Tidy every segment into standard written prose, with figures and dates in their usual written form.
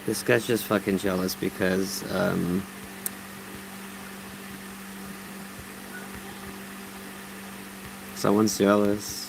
This guy's just fucking jealous because, someone's jealous.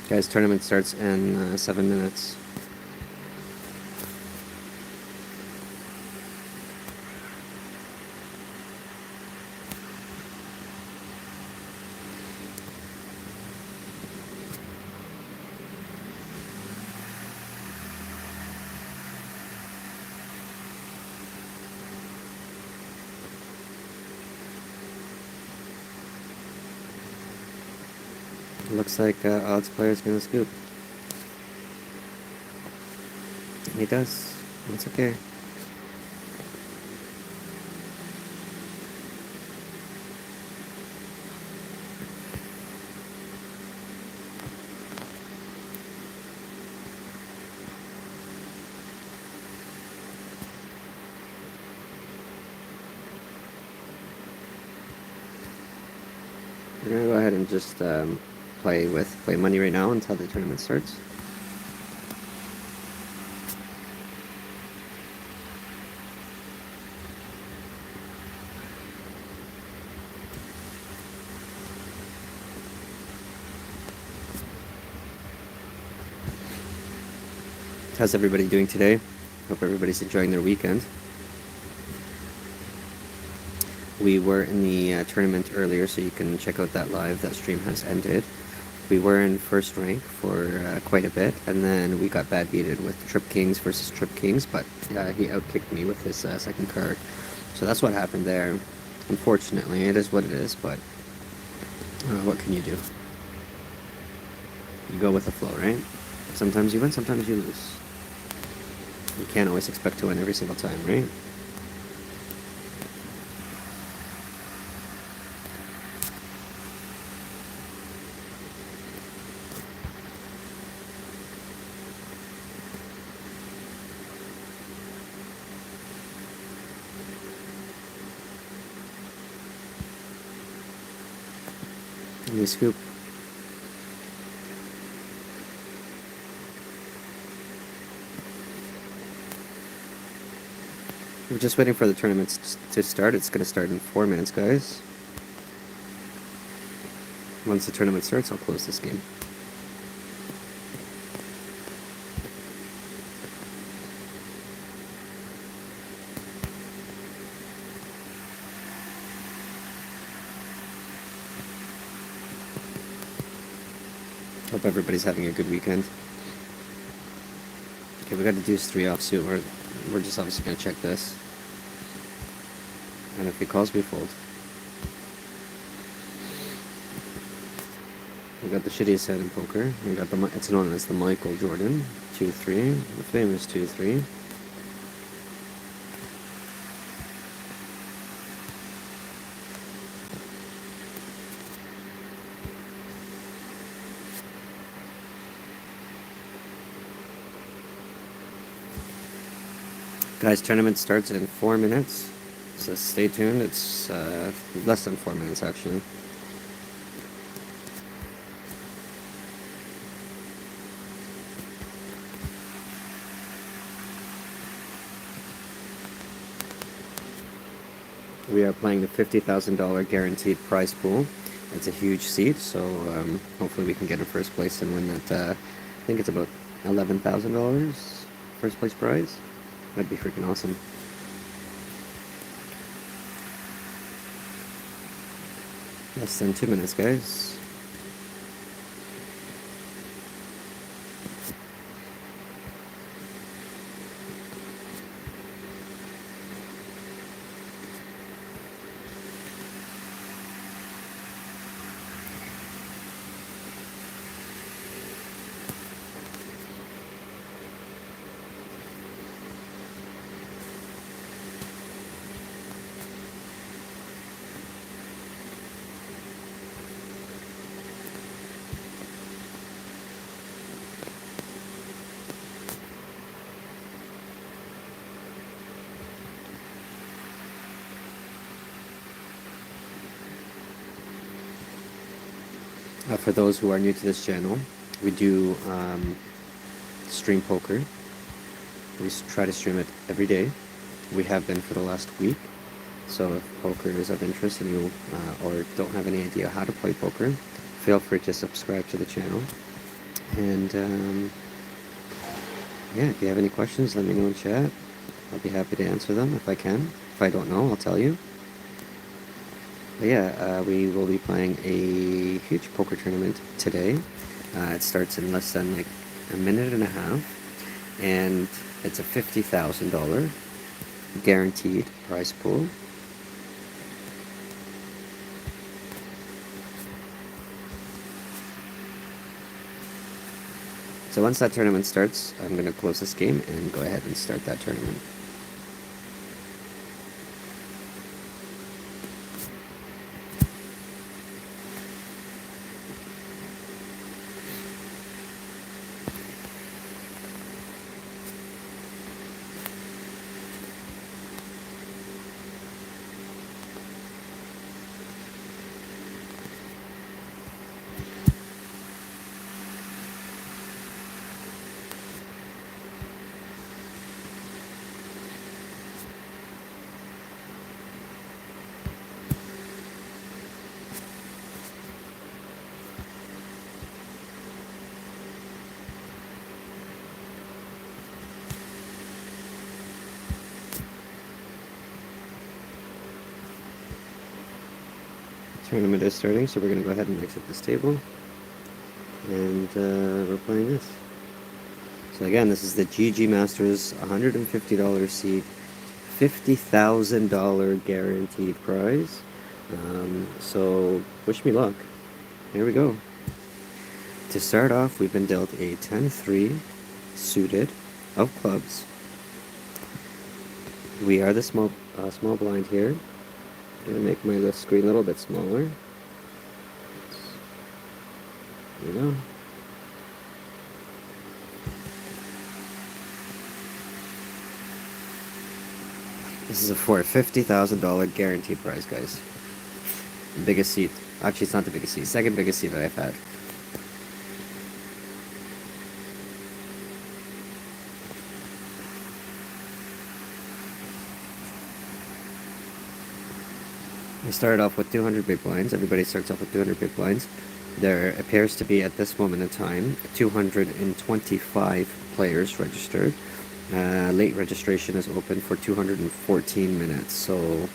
Guys, tournament starts in 7 minutes. Looks like odds player's gonna scoop. He does. It's okay. We're gonna go ahead and just play money right now until the tournament starts. How's everybody doing today? Hope everybody's enjoying their weekend. We were in the tournament earlier, so you can check out that live. That stream has ended. We were in first rank for quite a bit, and then we got bad beated with Trip Kings versus Trip Kings, but he outkicked me with his second card. So that's what happened there. Unfortunately, it is what it is, but what can you do? You go with the flow, right? Sometimes you win, sometimes you lose. You can't always expect to win every single time, right? New scoop. We're just waiting for the tournament to start. It's going to start in 4 minutes, guys. Once the tournament starts, I'll close this game. Hope everybody's having a good weekend. Okay, we got the deuce 3 offsuit. We're just obviously going to check this. And if he calls, we fold. We got the shittiest hand in poker. We got it's known as the Michael Jordan 2-3, the famous 2-3. Guys, tournament starts in 4 minutes, so stay tuned. It's less than 4 minutes, actually. We are playing the $50,000 guaranteed prize pool. It's a huge seat, so hopefully we can get in first place and win that. I think it's about $11,000 first place prize. That'd be freaking awesome. Less than 2 minutes, guys. For those who are new to this channel, we do stream poker. We try to stream it every day. We have been for the last week. So if poker is of interest and you or don't have any idea how to play poker, feel free to subscribe to the channel. And yeah, if you have any questions, let me know in chat. I'll be happy to answer them if I can. If I don't know, I'll tell you. But yeah, we will be playing a huge poker tournament today. It starts in less than like a minute and a half, and it's a $50,000 guaranteed prize pool. So once that tournament starts, I'm going to close this game and go ahead and start that tournament. Tournament is starting, so we're going to go ahead and exit this table, and we're playing this. So again, this is the GGMasters $150 seat, $50,000 guaranteed prize. So wish me luck. Here we go. To start off, we've been dealt a 10-3 suited of clubs. We are the small blind here. I'm going to make my screen a little bit smaller. There we go. This is for a $50,000 guaranteed prize, guys. The biggest seat. Actually, it's not the biggest seat. Second biggest seat that I've had. We started off with 200 big blinds. Everybody starts off with 200 big blinds. There appears to be, at this moment in time, 225 players registered. Late registration is open for 214 minutes, so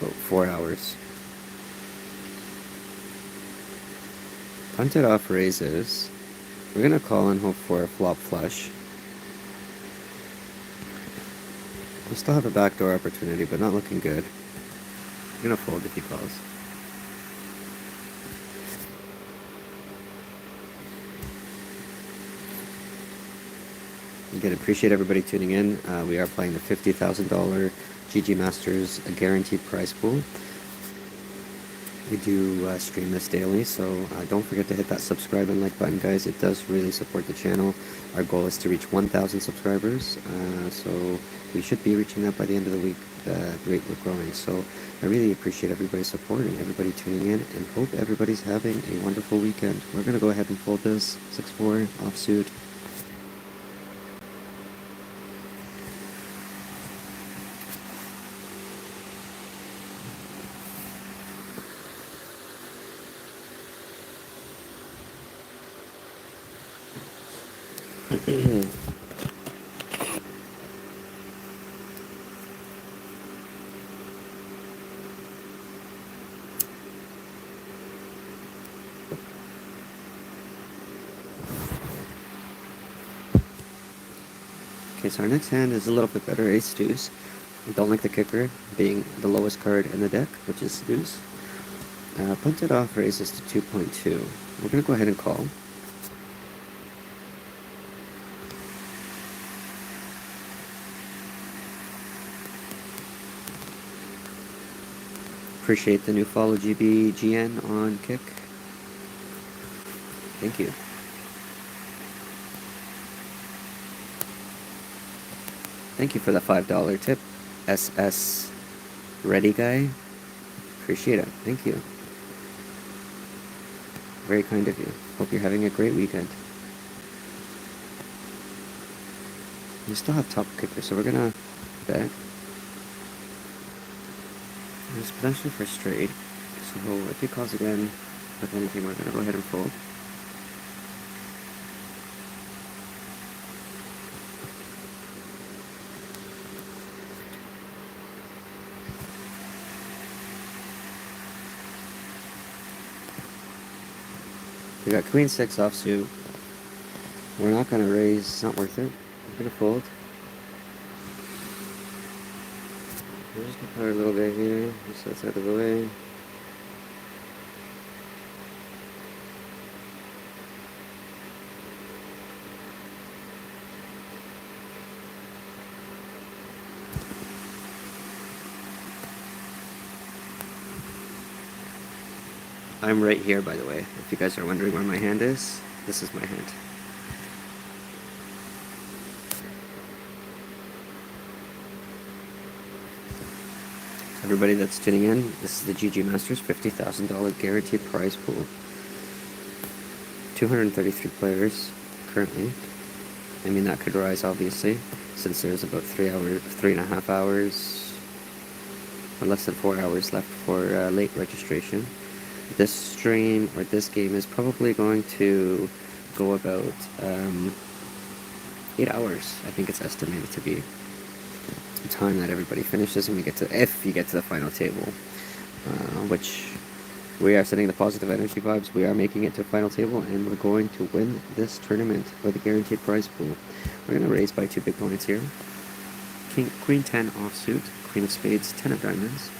about 4 hours. Punted off raises. We're going to call and hope for a flop flush. We still have a backdoor opportunity, but not looking good. I'm going to fold if he calls. Again, appreciate everybody tuning in. We are playing the $50,000 GGMasters guaranteed prize pool. We do stream this daily, so don't forget to hit that subscribe and like button, guys. It does really support the channel. Our goal is to reach 1,000 subscribers, so we should be reaching that by the end of the week. The rate we're growing, so I really appreciate everybody's support and everybody tuning in, and hope everybody's having a wonderful weekend. We're going to go ahead and fold this 6-4 offsuit. Okay, so our next hand is a little bit better, ace deuce. I don't like the kicker being the lowest card in the deck, which is deuce. Punted off raises to 2.2. We're going to go ahead and call. Appreciate the new follow, GBGN on Kick. Thank you. Thank you for the $5 tip, SS Ready Guy. Appreciate it. Thank you. Very kind of you. Hope you're having a great weekend. We still have top kicker, so we're gonna bet. There's potential for straight. So if he calls again with anything, we're gonna go ahead and fold. We got queen 6 offsuit. We're not gonna raise, it's not worth it. We're gonna fold. We're just gonna put a little bit here, just that's out of the way. I'm right here, by the way. If you guys are wondering where my hand is, this is my hand. Everybody that's tuning in, this is the GGMasters $50,000 guaranteed prize pool. 233 players currently. I mean, that could rise, obviously, since there's about 3.5 hours, or less than 4 hours left for late registration. This stream, or this game, is probably going to go about 8 hours. I think it's estimated to be the time that everybody finishes and we get to, if you get to the final table, which we are sending the positive energy vibes. We are making it to the final table, and we're going to win this tournament for the guaranteed prize pool. We're going to raise by 2 big blinds here. Queen 10 offsuit, Queen of Spades, 10 of diamonds.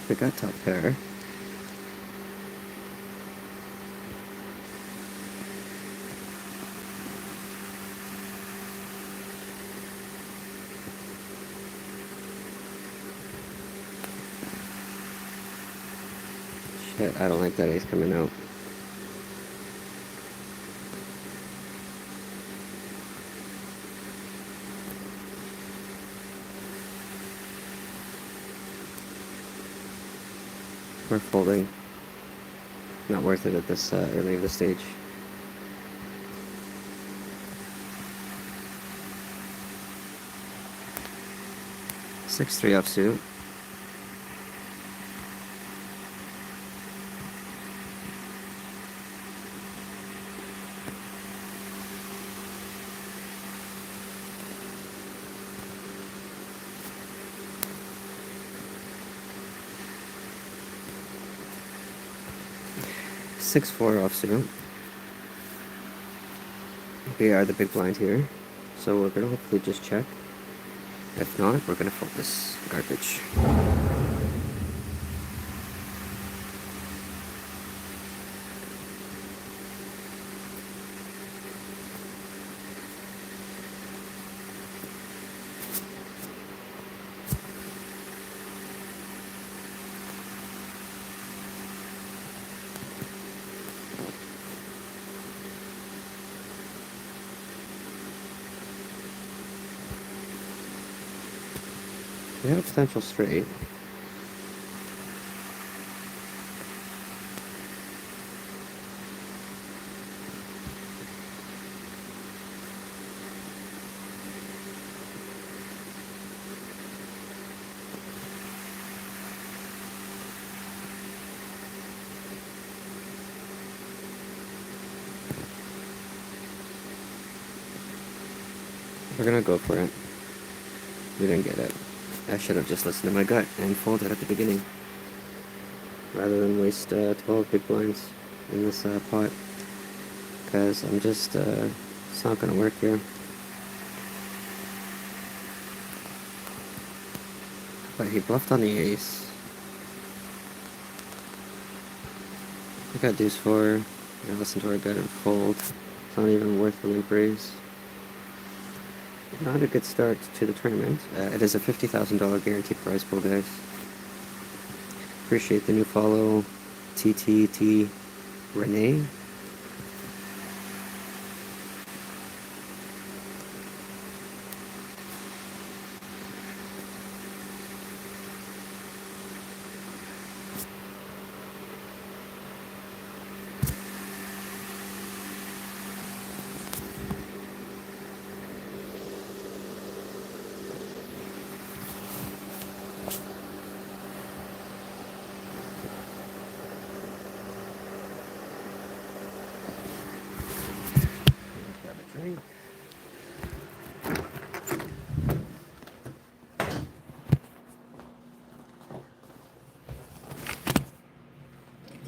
We got top pair. Shit, I don't like that ace coming out. We're folding. Not worth it at this early of the stage. Six 3 offsuit. Six 4 offsuit. We are the big blind here, so we're gonna hopefully just check. If not, we're gonna fold this garbage. We have a potential straight. We're gonna go for it. We didn't get it. I should have just listened to my gut and folded at the beginning, rather than waste 12 big blinds in this pot, because I'm just, it's not going to work here. But he bluffed on the ace. I got deuce 4, I listened to our gut and fold. It's not even worth the limp raise. Not a good start to the tournament. It is a $50,000 guaranteed prize pool, guys. Appreciate the new follow, TTT Renee. Grab a drink.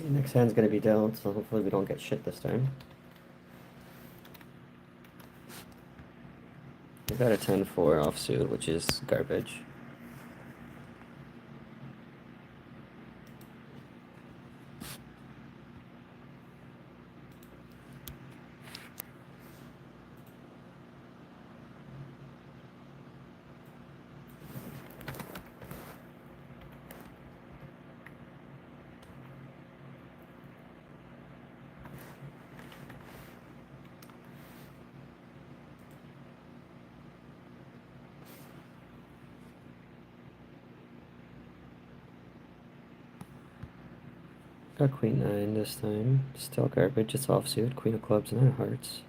Next hand's gonna be dealt, so hopefully we don't get shit this time. I got a 10-4 offsuit, which is garbage. Got queen 9 this time. Still garbage. It's offsuit. Queen of clubs, 9 of hearts.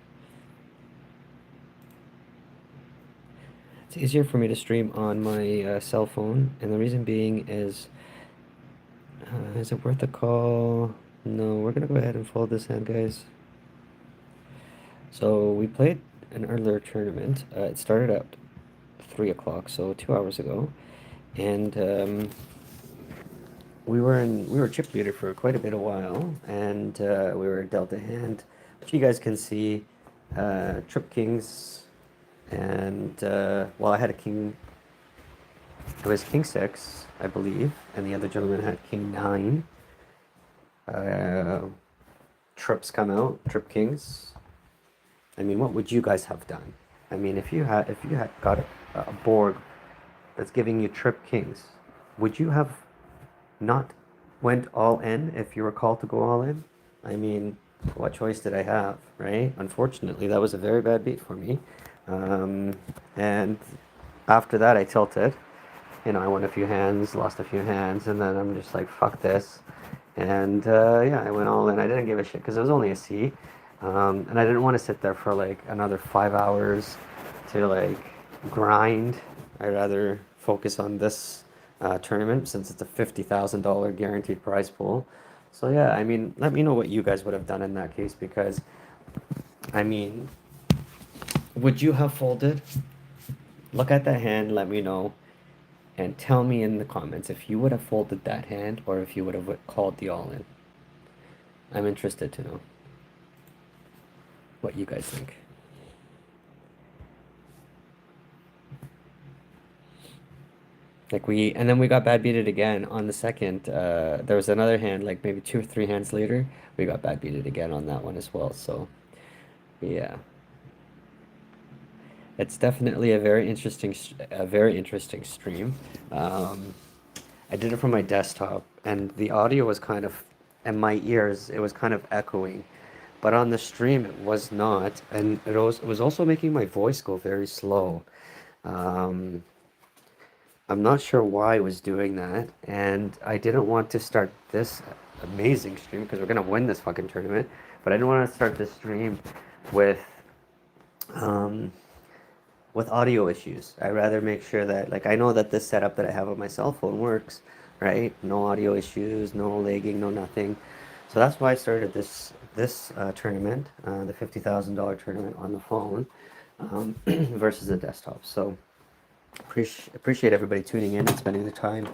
It's easier for me to stream on my cell phone, and the reason being is it worth a call? No, we're gonna go ahead and fold this hand, guys. So we played an earlier tournament. It started at 3 o'clock, so 2 hours ago, and we were chip leader for quite a bit of while, and we were dealt a hand, which you guys can see, trip kings, and well, I had a king. It was king 6, I believe, and the other gentleman had king 9. Trips come out, trip kings. I mean, what would you guys have done? I mean, if you had got a board that's giving you trip kings, would you have not went all in if you were called to go all in? I mean, what choice did I have, right? Unfortunately, that was a very bad beat for me. And after that, I tilted. You know, I won a few hands, lost a few hands, and then I'm just like, fuck this. And yeah, I went all in. I didn't give a shit because it was only a C. And I didn't want to sit there for like another 5 hours to like grind. I'd rather focus on this tournament since it's a $50,000 guaranteed prize pool. So yeah, I mean, let me know what you guys would have done in that case, because I mean, would you have folded? Look at that hand, let me know, and tell me in the comments if you would have folded that hand or if you would have called the all in. I'm interested to know what you guys think. Like and then we got bad beated again on the second. There was another hand, like maybe 2 or 3 hands later, we got bad beated again on that one as well. So yeah, it's definitely a very interesting stream. I did it from my desktop, and the audio was kind of, in my ears, it was kind of echoing. But on the stream, it was not, and it was also making my voice go very slow. Um, I'm not sure why I was doing that, and I didn't want to start this amazing stream because we're gonna win this fucking tournament. But I didn't want to start this stream with um, with audio issues. I rather make sure that, like, I know that this setup that I have on my cell phone works, right? No audio issues, no lagging, no nothing. So that's why I started this tournament, the $50,000 tournament on the phone versus the desktop. So appreciate everybody tuning in and spending the time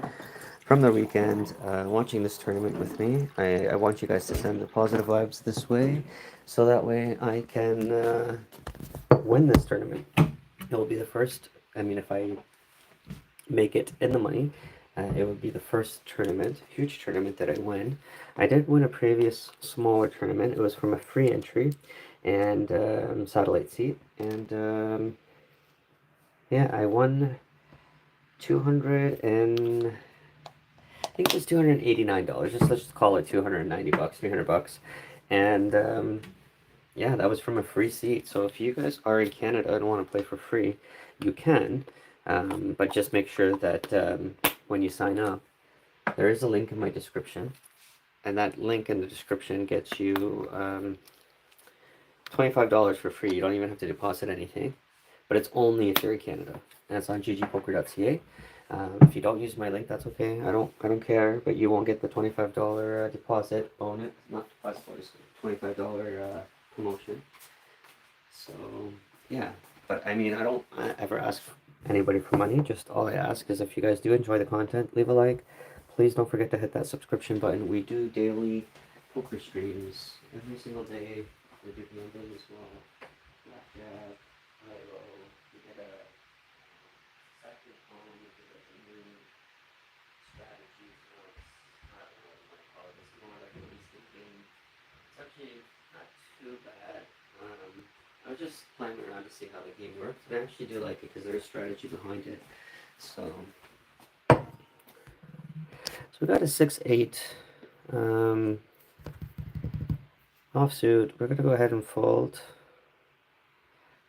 from the weekend watching this tournament with me. I want you guys to send the positive vibes this way, so that way I can win this tournament. It will be the first, I mean, if I make it in the money, it would be the first tournament, huge tournament that I win. I did win a previous smaller tournament. It was from a free entry and satellite seat. And yeah, I won 200 and think it was $289. Let's just call it 290 bucks, 300 bucks. And yeah, that was from a free seat. So if you guys are in Canada and want to play for free, you can. But just make sure that when you sign up, there is a link in my description. And that link in the description gets you $25 for free. You don't even have to deposit anything. But it's only if you're in Canada. And it's on ggpoker.ca. If you don't use my link, that's okay. I don't care, but you won't get the $25 deposit bonus. Not deposit bonus, $25 promotion. So yeah, but I mean, I don't ever ask anybody for money. Just all I ask is if you guys do enjoy the content, leave a like. Please don't forget to hit that subscription button. We do daily poker streams every single day. We do gambling as well. Blackjack, high-low. We get a second home. We get a new strategy. I don't know what I call it. It's more like an instant game. It's actually not too bad. I was just playing around to see how the game works. I actually do like it because there's strategy behind it. So we got a 6-8 offsuit. We're gonna go ahead and fold.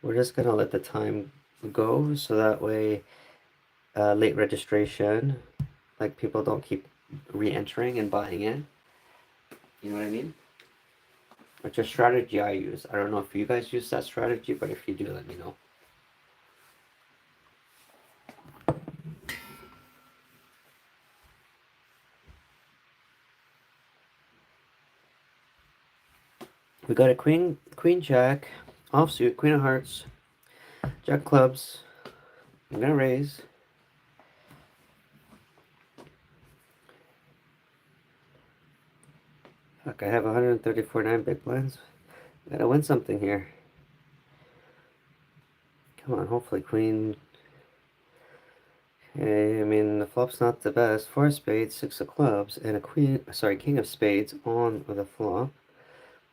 We're just gonna let the time go so that way late registration, like people don't keep re-entering and buying in. You know what I mean? Which a strategy I use. I don't know if you guys use that strategy, but if you do, let me know. We got a queen, jack, offsuit, queen of hearts, jack clubs. I'm gonna raise. Fuck, I have 134.9 big blinds. Gotta win something here. Come on, hopefully queen. Okay, I mean, the flop's not the best. 4 of spades, 6 of clubs, and a queen, sorry, king of spades on the flop.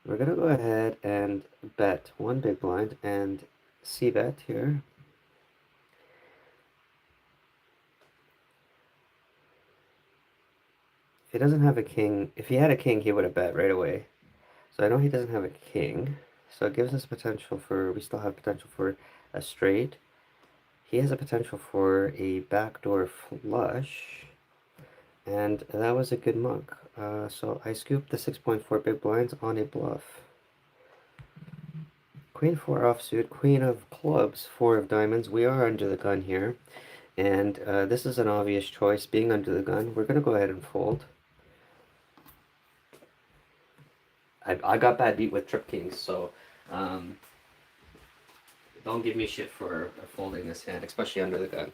We're gonna go ahead and bet one big blind and c-bet here. If he doesn't have a king, if he had a king, he would have bet right away. So I know he doesn't have a king. So it gives us potential for, we still have potential for a straight. He has a potential for a backdoor flush. And that was a good mug. So I scooped the 6.4 big blinds on a bluff. Queen 4 offsuit, queen of clubs, 4 of diamonds. We are under the gun here. And this is an obvious choice, being under the gun. We're going to go ahead and fold. I got bad beat with trip kings, so don't give me shit for folding this hand, especially under the gun.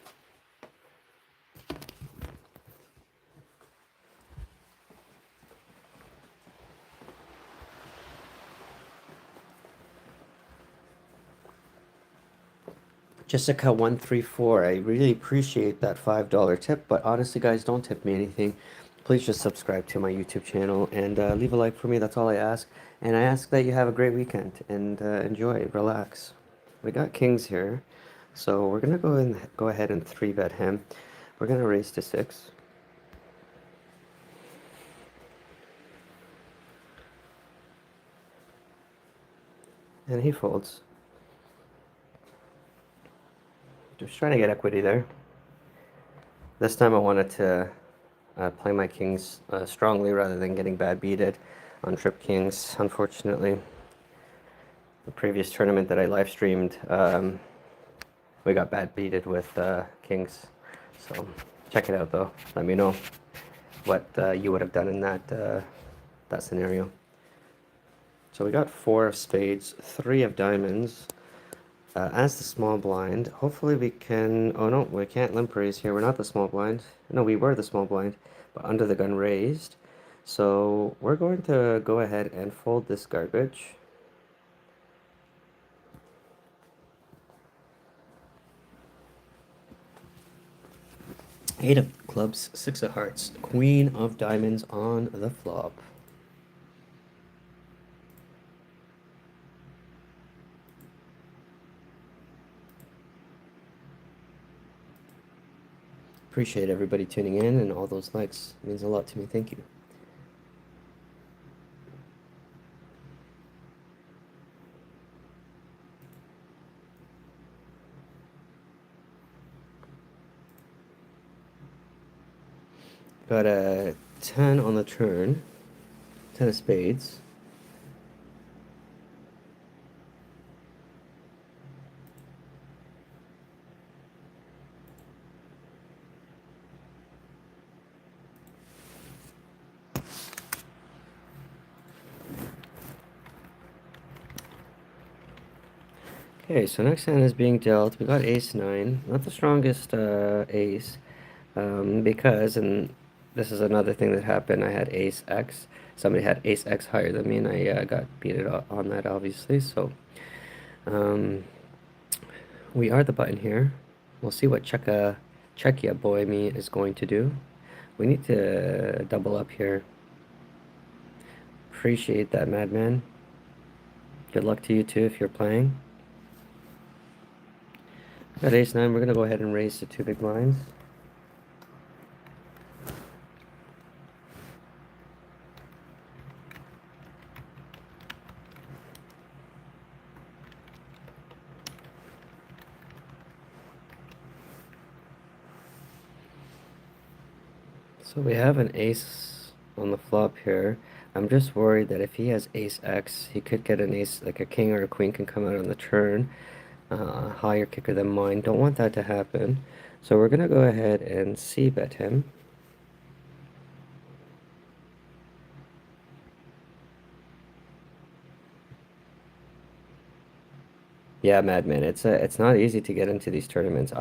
Jessica134, I really appreciate that $5 tip, but honestly, guys, don't tip me anything. Please just subscribe to my YouTube channel and leave a like for me. That's all I ask. And I ask that you have a great weekend and enjoy, relax. We got kings here, so we're gonna go ahead and 3-bet him. We're gonna raise to 6. And he folds. Just trying to get equity there. This time I wanted to play my kings strongly rather than getting bad beated on trip kings. Unfortunately, the previous tournament that I live streamed, we got bad beated with kings. So check it out though. Let me know what you would have done in that scenario. So we got 4 of spades, 3 of diamonds. As the small blind, hopefully we can, oh no, we can't limp raise here, we're not the small blind. No, we were the small blind, but under the gun raised. So we're going to go ahead and fold this garbage. Eight of clubs, 6 of hearts, queen of diamonds on the flop. Appreciate everybody tuning in and all those likes. It means a lot to me. Thank you. Got a 10 on the turn, 10 of spades. Okay, so next hand is being dealt. We got ace 9, not the strongest ace, because, and this is another thing that happened, I had ace X. Somebody had ace X higher than me, and I got beat on that, obviously. So we are the button here. We'll see what Czechia boy me is going to do. We need to double up here. Appreciate that, madman. Good luck to you too if you're playing. At ace 9, we're going to go ahead and raise to 2 big blinds. So we have an ace on the flop here. I'm just worried that if he has ace X, he could get an ace, like a king or a queen can come out on the turn. Higher kicker than mine. Don't want that to happen. So we're going to go ahead and c-bet him. Yeah, madman. It's not easy to get into these tournaments.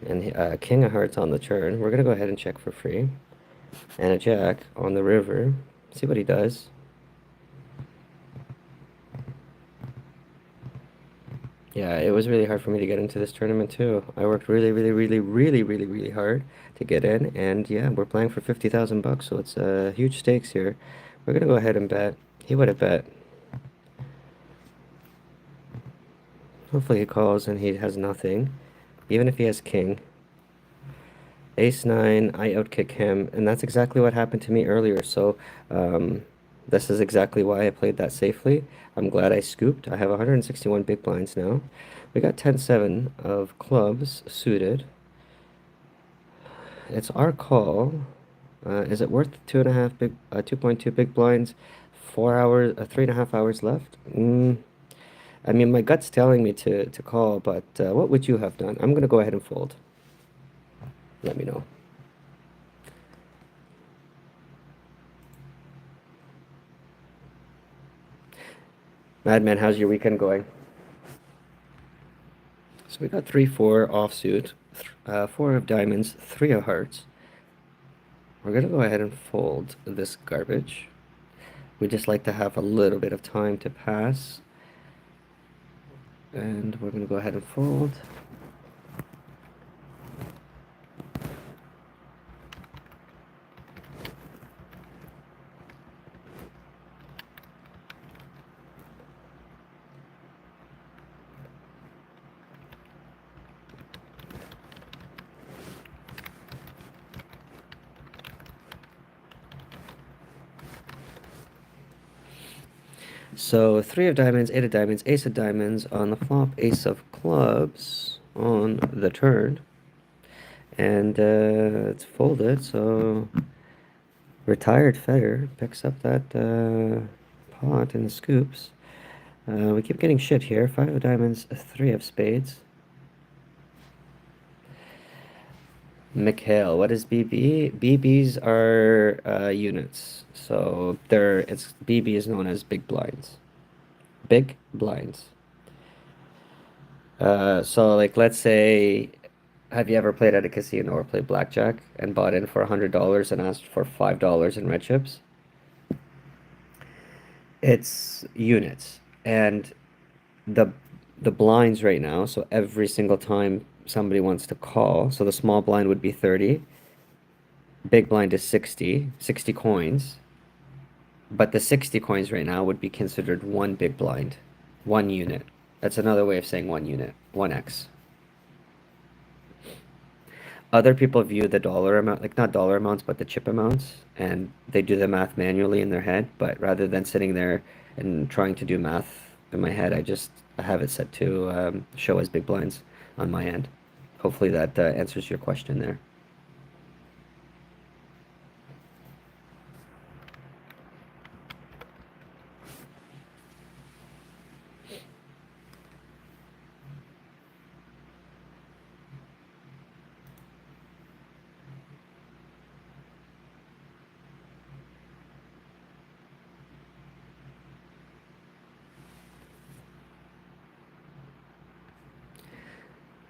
And king of hearts on the turn. We're going to go ahead and check for free. And a jack on the river. See what he does. Yeah, it was really hard for me to get into this tournament too. I worked really hard to get in, and yeah, we're playing for 50,000 bucks, so it's huge stakes here. We're gonna go ahead and bet. He would have bet. Hopefully he calls and he has nothing, even if he has king. Ace 9, I outkick him, and that's exactly what happened to me earlier, so this is exactly why I played that safely. I'm glad I scooped. I have 161 big blinds now. We got 10-7 of clubs suited. It's our call. Is it worth 2.2 big blinds? 4 hours, 3.5 hours left? I mean, my gut's telling me to call, but what would you have done? I'm gonna go ahead and fold. Let me know. Madman, how's your weekend going? So we got 3-4 offsuit, 4 of diamonds, 3 of hearts. We're gonna go ahead and fold this garbage. We just like to have a little bit of time to pass. And we're gonna go ahead and fold. So 3 of diamonds, 8 of diamonds, ace of diamonds on the flop, ace of clubs on the turn. And it's folded, so retired Feder picks up that pot in the scoops. We keep getting shit here. 5 of diamonds, 3 of spades. Mikhail, what is BB? BBs are units. So BB is known as big blinds. Big blinds. So like let's say, have you ever played at a casino or played blackjack and bought in for $100 and asked for $5 in red chips? It's units. And the blinds right now, so every single time somebody wants to call, so the small blind would be 30, big blind is 60 coins, but the 60 coins right now would be considered one big blind, 1 unit. That's another way of saying 1 unit, 1x. Other people view the dollar amount, like not dollar amounts, but the chip amounts, and they do the math manually in their head. But rather than sitting there and trying to do math in my head, I have it set to show as big blinds on my end. Hopefully that answers your question there.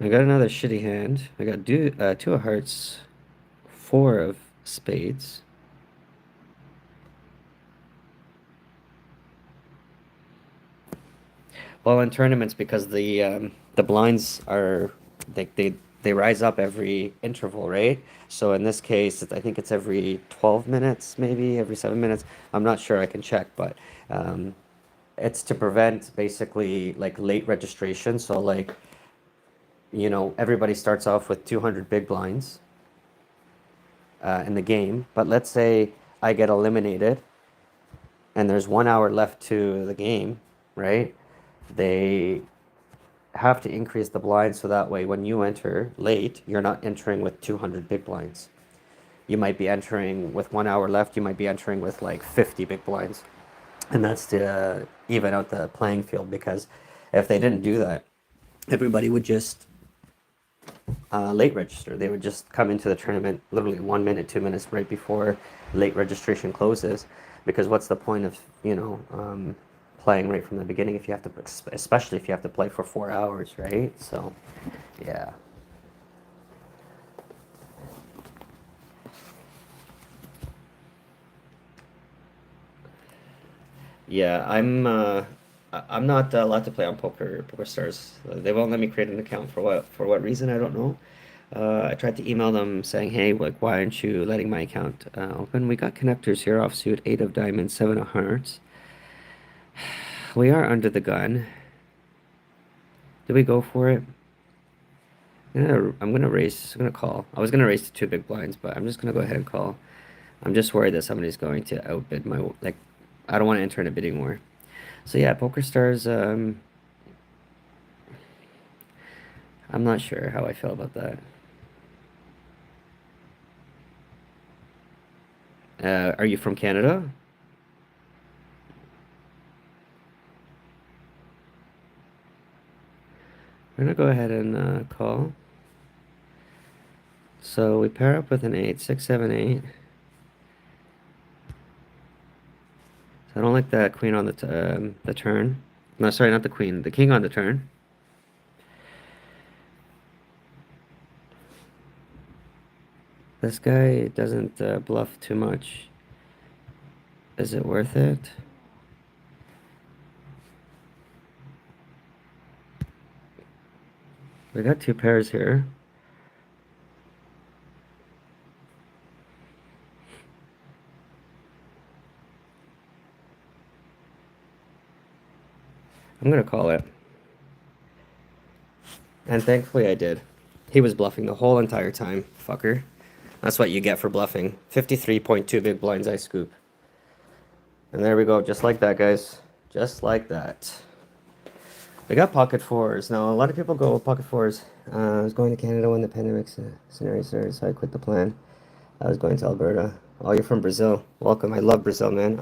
I got another shitty hand. I got two of hearts, four of spades. Well, in tournaments, because the blinds are they rise up every interval, right? So in this case, I think it's every 12 minutes, maybe every 7 minutes. I'm not sure. I can check, but um, it's to prevent basically like late registration. So like, everybody starts off with 200 big blinds in the game, but let's say I get eliminated and there's 1 hour left to the game, right? They have to increase the blinds so that way when you enter late, you're not entering with 200 big blinds. You might be entering with 1 hour left, you might be entering with like 50 big blinds. And that's to even out the playing field, because if they didn't do that, everybody would just late register. They would just come into the tournament literally 1 minute, 2 minutes right before late registration closes. Because what's the point of, playing right from the beginning if you have to, especially if you have to play for 4 hours, right? So, yeah. Yeah, I'm not allowed to play on Poker Stars. They won't let me create an account for what reason, I don't know. I tried to email them saying, hey, like, why aren't you letting my account open? We got connectors here, offsuit, eight of diamonds, seven of hearts. We are under the gun. Did we go for it? I'm gonna raise. I'm gonna call. I was gonna raise to two big blinds, but I'm just gonna go ahead and call. I'm just worried that somebody's going to outbid my like. I don't want to enter in a bidding war. So yeah, Poker Stars. I'm not sure how I feel about that. Are you from Canada? We're gonna go ahead and call. So we pair up with an 8, 6, 7, 8. So I don't like that queen on the turn. No, sorry, not the queen. The king on the turn. This guy doesn't bluff too much. Is it worth it? We got two pairs here. I'm gonna call it. And thankfully I did. He was bluffing the whole entire time, fucker. That's what you get for bluffing. 53.2 big blinds I scoop. And there we go, just like that, guys. Just like that. We got pocket fours. Now, a lot of people go with pocket fours. I was going to Canada when the pandemic scenario started, so I quit the plan. I was going to Alberta. Oh, you're from Brazil. Welcome. I love Brazil, man.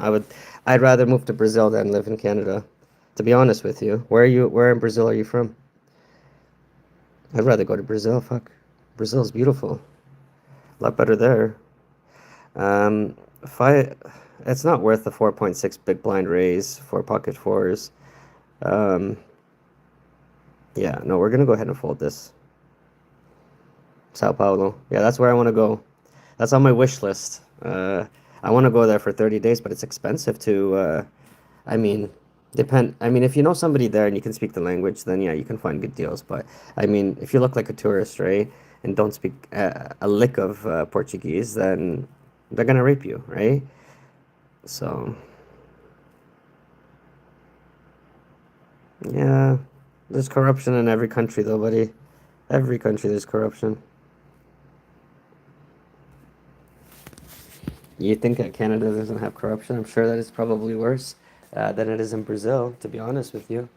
I'd rather move to Brazil than live in Canada. To be honest with you. Where in Brazil are you from? I'd rather go to Brazil. Fuck. Brazil's beautiful. A lot better there. If I, it's not worth the 4.6 big blind raise for pocket fours. Um, yeah, no, we're gonna go ahead and fold this. Sao Paulo. Yeah, that's where I want to go. That's on my wish list. I want to go there for 30 days, but it's expensive to, I mean, I mean, if you know somebody there and you can speak the language, then yeah, you can find good deals. But I mean, if you look like a tourist, right, and don't speak a lick of Portuguese, then they're gonna rape you, right? So, yeah, there's corruption in every country, though, buddy. Every country there's corruption. You think that Canada doesn't have corruption? I'm sure that it's probably worse than it is in Brazil, to be honest with you.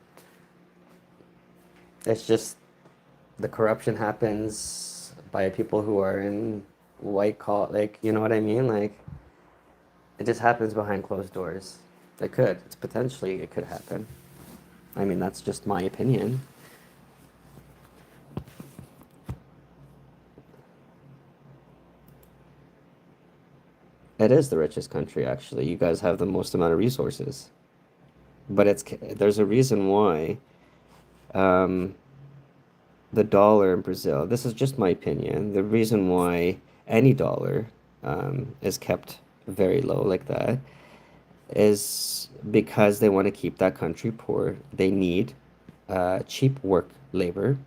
It's just the corruption happens by people who are in white collar, like, you know what I mean? Like, it just happens behind closed doors. It could. It's potentially, it could happen. I mean, that's just my opinion. It is the richest country, actually. You guys have the most amount of resources. But there's a reason why um, the dollar in Brazil, this is just my opinion, the reason why any dollar is kept very low like that is because they want to keep that country poor. They need cheap work labor.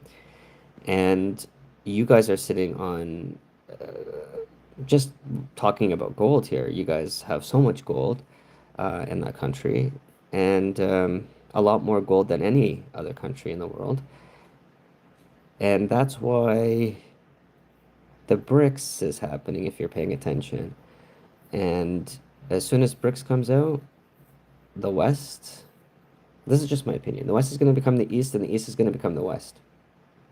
And you guys are sitting on just talking about gold here. You guys have so much gold in that country, and a lot more gold than any other country in the world. And that's why the BRICS is happening if you're paying attention. And as soon as BRICS comes out, the West, this is just my opinion, the West is going to become the East and the East is going to become the West.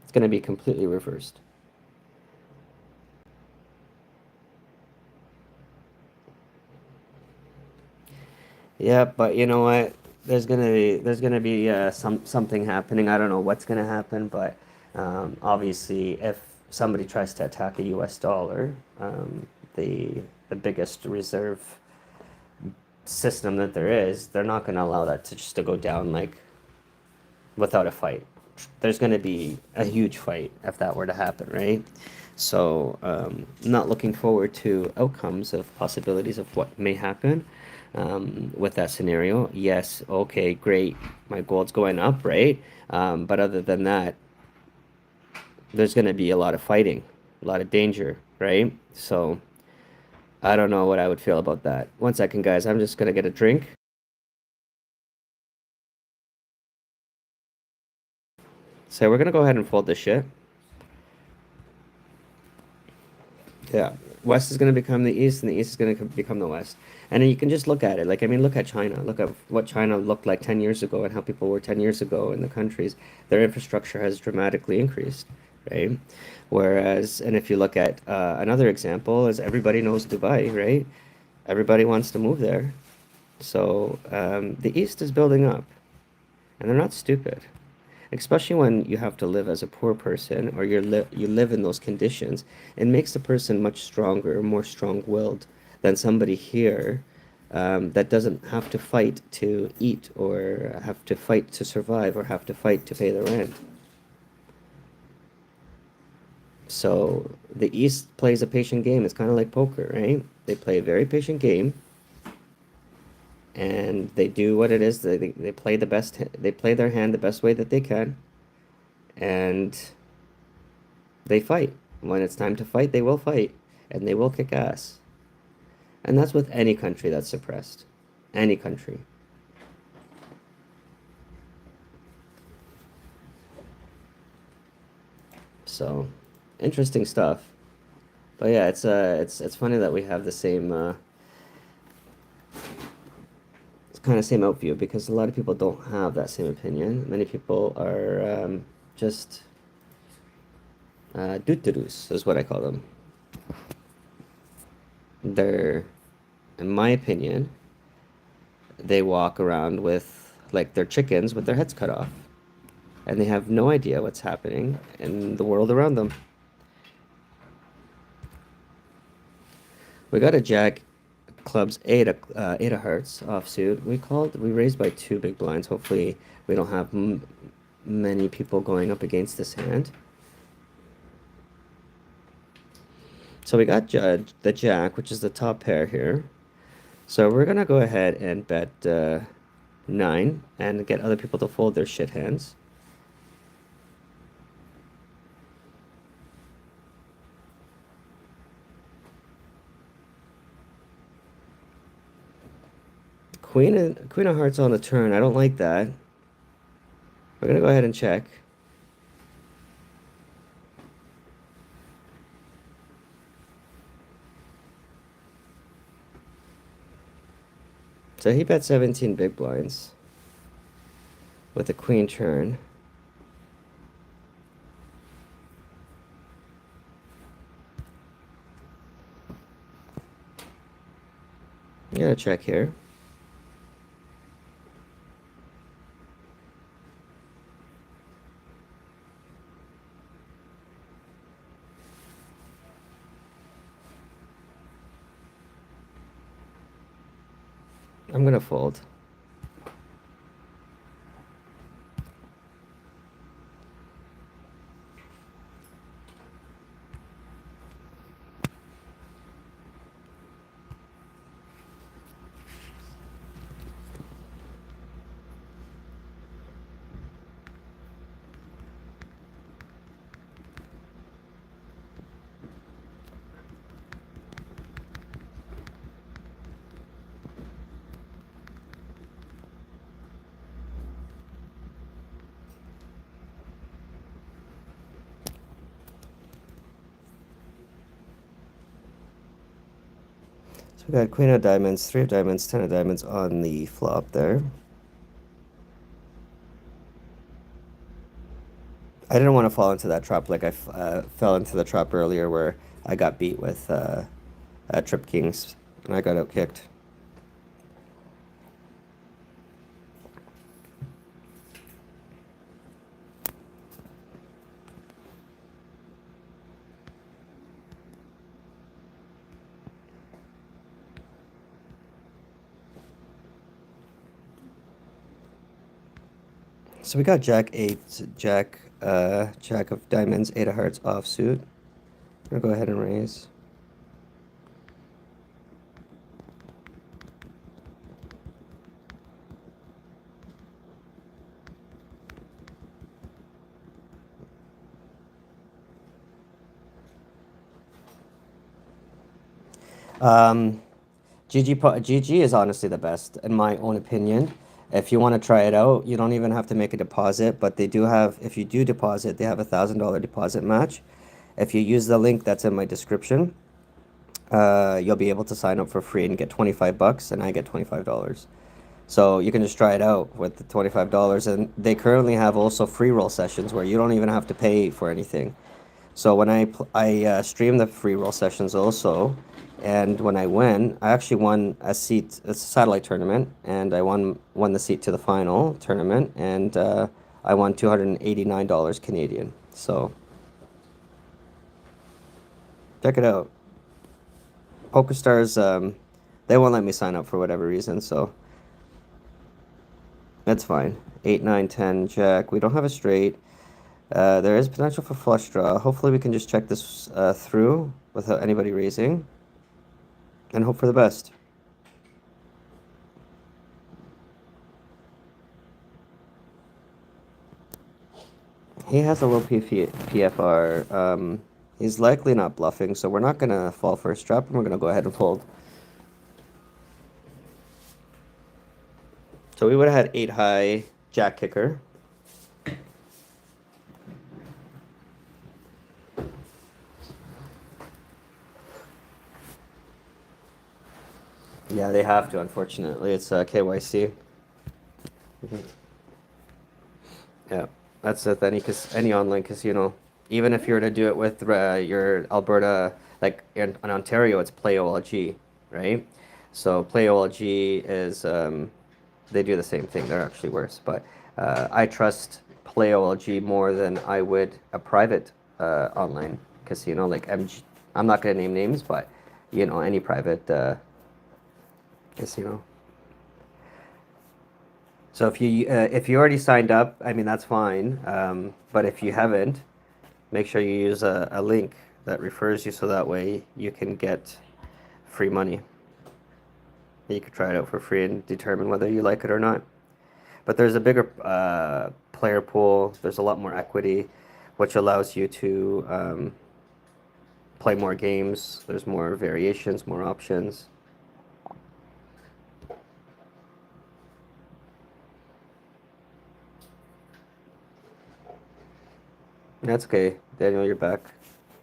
It's going to be completely reversed. Yeah, but you know what? There's gonna be something happening. I don't know what's gonna happen, but obviously, if somebody tries to attack a U.S. dollar, the biggest reserve system that there is, they're not gonna allow that to just to go down like without a fight. There's gonna be a huge fight if that were to happen, right? So, not looking forward to outcomes of possibilities of what may happen with that scenario. Yes, okay, great. My gold's going up, right? But other than that, there's going to be a lot of fighting, a lot of danger, right? So, I don't know what I would feel about that. One second, guys. I'm just going to get a drink. So, we're going to go ahead and fold this shit. Yeah, West is going to become the East, and the East is going to become the West. And then you can just look at it. Like, I mean, look at China. Look at what China looked like 10 years ago and how people were 10 years ago in the countries. Their infrastructure has dramatically increased, right? Whereas, and if you look at another example, is everybody knows Dubai, right? Everybody wants to move there. So the East is building up, and they're not stupid, especially when you have to live as a poor person or you live in those conditions. It makes the person much stronger, more strong-willed than somebody here that doesn't have to fight to eat or have to fight to survive or have to fight to pay the rent. So the East plays a patient game. It's kind of like poker, right? They play a very patient game, and they do what it is. They play the best. They play their hand the best way that they can, and they fight. When it's time to fight, they will fight, and they will kick ass. And that's with any country that's suppressed. Any country. So, interesting stuff. But yeah, it's funny that we have the same kind of same outview because a lot of people don't have that same opinion. Many people are just duturus is what I call them. They're, in my opinion, they walk around with like their chickens with their heads cut off, and they have no idea what's happening in the world around them. We got a jack clubs eight of hearts offsuit. We raised by two big blinds. Hopefully we don't have many people going up against this hand. So we got the jack, which is the top pair here. So we're gonna go ahead and bet 9 and get other people to fold their shit hands. Queen of hearts on the turn. I don't like that. We're gonna go ahead and check. So he bet 17 big blinds with a queen turn. I'm gonna check here. I'm gonna fold. So we got queen of diamonds, 3 of diamonds, 10 of diamonds on the flop there. I didn't want to fall into that trap like I fell into the trap earlier where I got beat with trip kings and I got out kicked. So we got Jack 8, Jack of diamonds, 8 of hearts offsuit. I'm gonna go ahead and raise. GG is honestly the best, in my own opinion. If you want to try it out, you don't even have to make a deposit, but they do have, if you do deposit, they have $1,000 deposit match. If you use the link that's in my description, you'll be able to sign up for free and get 25 bucks, and I get $25. So you can just try it out with the $25, and they currently have also free roll sessions where you don't even have to pay for anything. So when I stream the free roll sessions also, and when I win, I actually won a seat. It's a satellite tournament, and I won the seat to the final tournament, and I won $289 Canadian. So check it out. PokerStars, they won't let me sign up for whatever reason, so that's fine. 8, 9, 10, Jack. We don't have a straight. There is potential for flush draw. Hopefully we can just check this through without anybody raising and hope for the best. He has a low PFR. He's likely not bluffing, so we're not going to fall for a trap, and we're going to go ahead and fold. So we would have had 8 high, Jack kicker. Yeah, they have to, unfortunately. It's KYC. Yeah, that's with any online casino. Even if you were to do it with your Alberta, like in Ontario, it's Play OLG, right? So Play OLG is, they do the same thing. They're actually worse. But I trust Play OLG more than I would a private online casino like MG. I'm not going to name names, but you know, any private casino. So if you already signed up, I mean, that's fine. But if you haven't, make sure you use a link that refers you so that way you can get free money. You could try it out for free and determine whether you like it or not. But there's a bigger player pool. There's a lot more equity, which allows you to play more games. There's more variations, more options. That's okay. Daniel, you're back.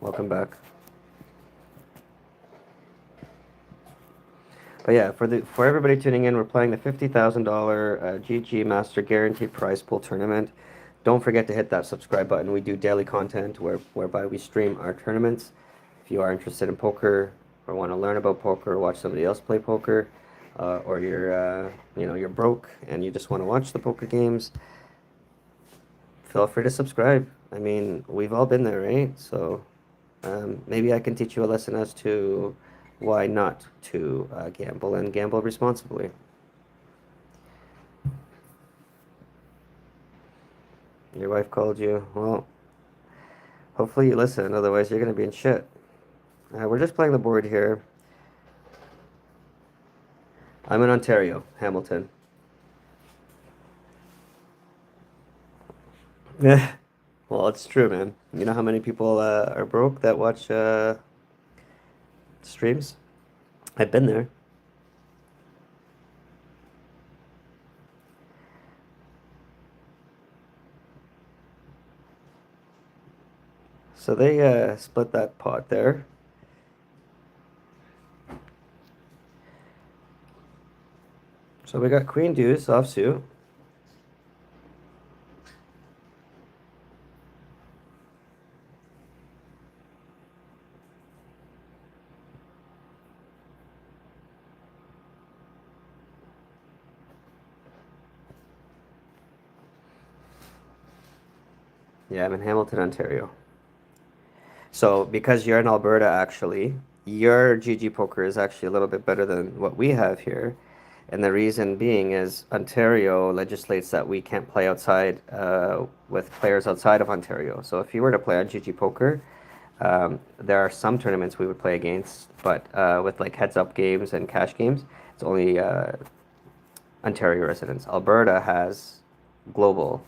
Welcome back. But yeah, for everybody tuning in, we're playing the $50,000 GG Master Guaranteed Prize Pool Tournament. Don't forget to hit that subscribe button. We do daily content whereby we stream our tournaments. If you are interested in poker or want to learn about poker or watch somebody else play poker, or you're broke and you just want to watch the poker games, feel free to subscribe. I mean, we've all been there, right? So maybe I can teach you a lesson as to why not to gamble and gamble responsibly. Your wife called you. Well, hopefully you listen, otherwise you're going to be in shit. We're just playing the board here. I'm in Ontario, Hamilton. Yeah. Well, it's true, man. You know how many people are broke that watch streams? I've been there. So they split that pot there. So we got queen deuce offsuit. Yeah, I'm in Hamilton, Ontario. So because you're in Alberta, actually, your GG poker is actually a little bit better than what we have here. And the reason being is Ontario legislates that we can't play outside with players outside of Ontario. So if you were to play on GG Poker, there are some tournaments we would play against, but with like heads-up games and cash games, it's only Ontario residents. Alberta has global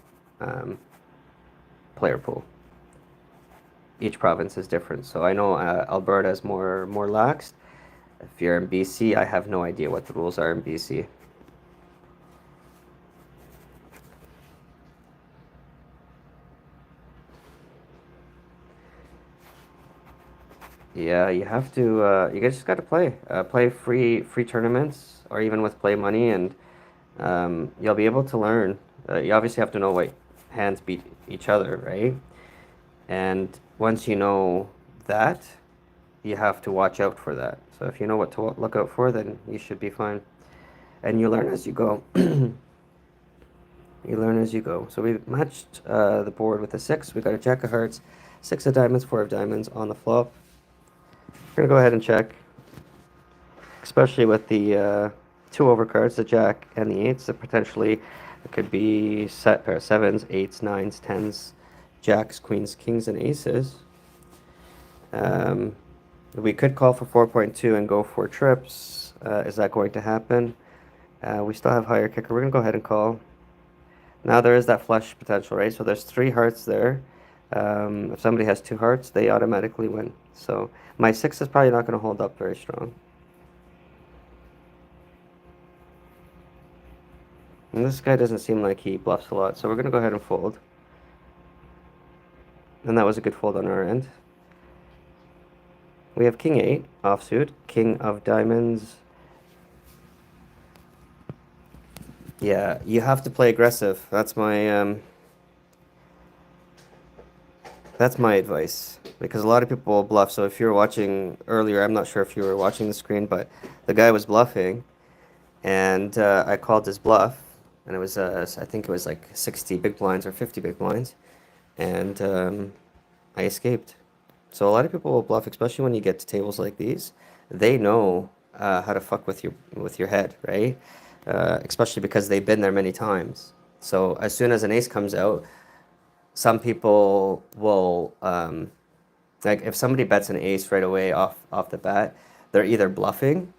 player pool. Each province is different. So I know Alberta is more lax. If you're in BC, I have no idea what the rules are in BC. Yeah, you have to. You guys just got to play. Play free tournaments, or even with play money, and you'll be able to learn. You obviously have to know what hands beat each other, right? And once you know that, you have to watch out for that. So if you know what to look out for, then you should be fine. And you learn as you go. You learn as you go. So we matched the board with a 6. We got a jack of hearts, 6 of diamonds, 4 of diamonds on the flop. We're going to go ahead and check, especially with the 2 overcards, the jack and the 8s. That potentially it could be set pair of 7s, 8s, 9s, 10s, jacks, queens, kings, and aces. We could call for 4.2 and go for trips. Is that going to happen? We still have higher kicker. We're going to go ahead and call. Now there is that flush potential, right? So there's 3 hearts there. If somebody has 2 hearts, they automatically win. So my 6 is probably not going to hold up very strong. And this guy doesn't seem like he bluffs a lot, so we're going to go ahead and fold. And that was a good fold on our end. We have king 8 offsuit, king of diamonds. Yeah, you have to play aggressive. That's my advice, because a lot of people will bluff. So if you were watching earlier, I'm not sure if you were watching the screen, but the guy was bluffing, and I called his bluff, and it was I think it was like 60 big blinds or 50 big blinds, and I escaped. So a lot of people will bluff, especially when you get to tables like these. They know how to fuck with your head, right? Especially because they've been there many times. So as soon as an ace comes out, some people will like if somebody bets an ace right away off the bat, they're either bluffing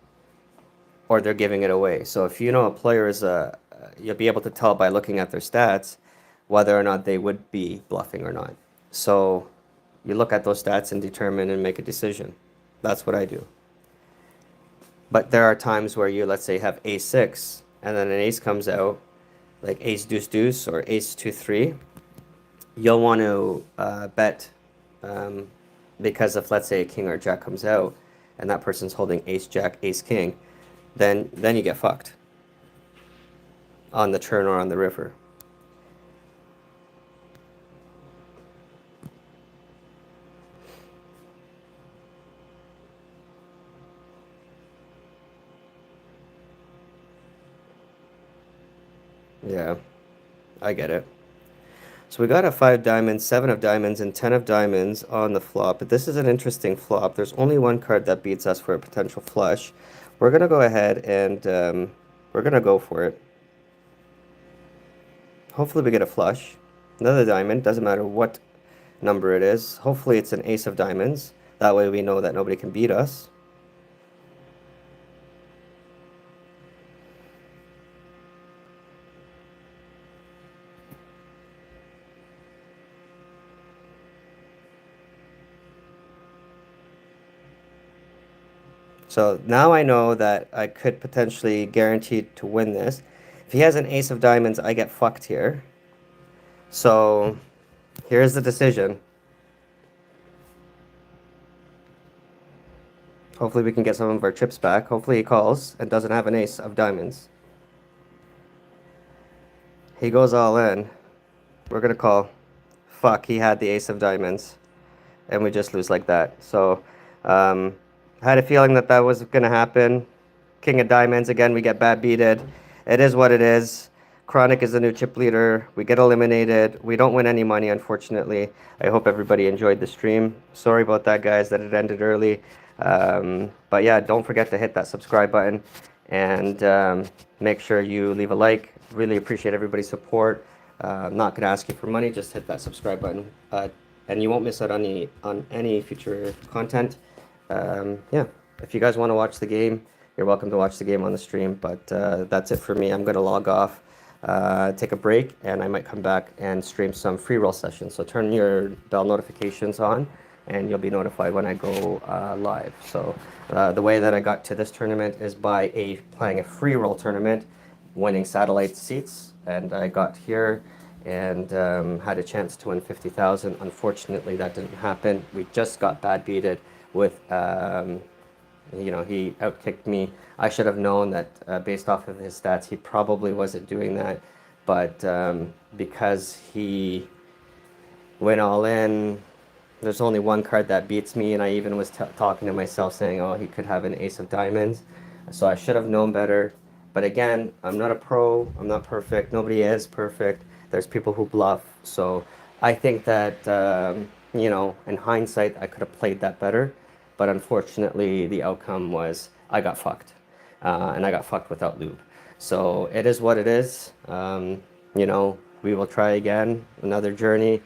or they're giving it away. So if you know a player is you'll be able to tell by looking at their stats whether or not they would be bluffing or not. So you look at those stats and determine and make a decision. That's what I do. But there are times where you, let's say, have ace 6, and then an ace comes out, like ace deuce deuce or ace 2 3. You'll want to bet because if, let's say, a king or jack comes out, and that person's holding ace jack, ace king, then you get fucked on the turn or on the river. Yeah, I get it. So we got a 5 diamonds, 7 of diamonds, and 10 of diamonds on the flop. But this is an interesting flop. There's only one card that beats us for a potential flush. We're going to go ahead and we're going to go for it. Hopefully we get a flush. Another diamond, doesn't matter what number it is. Hopefully it's an ace of diamonds. That way we know that nobody can beat us. So now I know that I could potentially guarantee to win this. If he has an ace of diamonds, I get fucked here. So here's the decision. Hopefully we can get some of our chips back. Hopefully he calls and doesn't have an ace of diamonds. He goes all in. We're going to call. Fuck, he had the ace of diamonds. And we just lose like that. So, I had a feeling that that was going to happen. King of diamonds, again, we get bad beated. It is what it is. Chronic is the new chip leader. We get eliminated. We don't win any money, unfortunately. I hope everybody enjoyed the stream. Sorry about that, guys, that it ended early. But yeah, don't forget to hit that subscribe button and make sure you leave a like. Really appreciate everybody's support. I'm not going to ask you for money. Just hit that subscribe button. And you won't miss out on any future content. Yeah, if you guys want to watch the game, you're welcome to watch the game on the stream. But that's it for me. I'm going to log off, take a break, and I might come back and stream some free roll sessions. So turn your bell notifications on, and you'll be notified when I go live. So the way that I got to this tournament is by playing a free roll tournament, winning satellite seats, and I got here and had a chance to win 50,000. Unfortunately, that didn't happen. We just got bad beated with, you know, he outkicked me. I should have known that based off of his stats, he probably wasn't doing that. But because he went all in, there's only one card that beats me, and I even was talking to myself saying, oh, he could have an ace of diamonds. So I should have known better. But again, I'm not a pro. I'm not perfect. Nobody is perfect. There's people who bluff. So I think that, you know, in hindsight, I could have played that better. But unfortunately, the outcome was I got fucked. And I got fucked without lube. So it is what it is. You know, we will try again, another journey.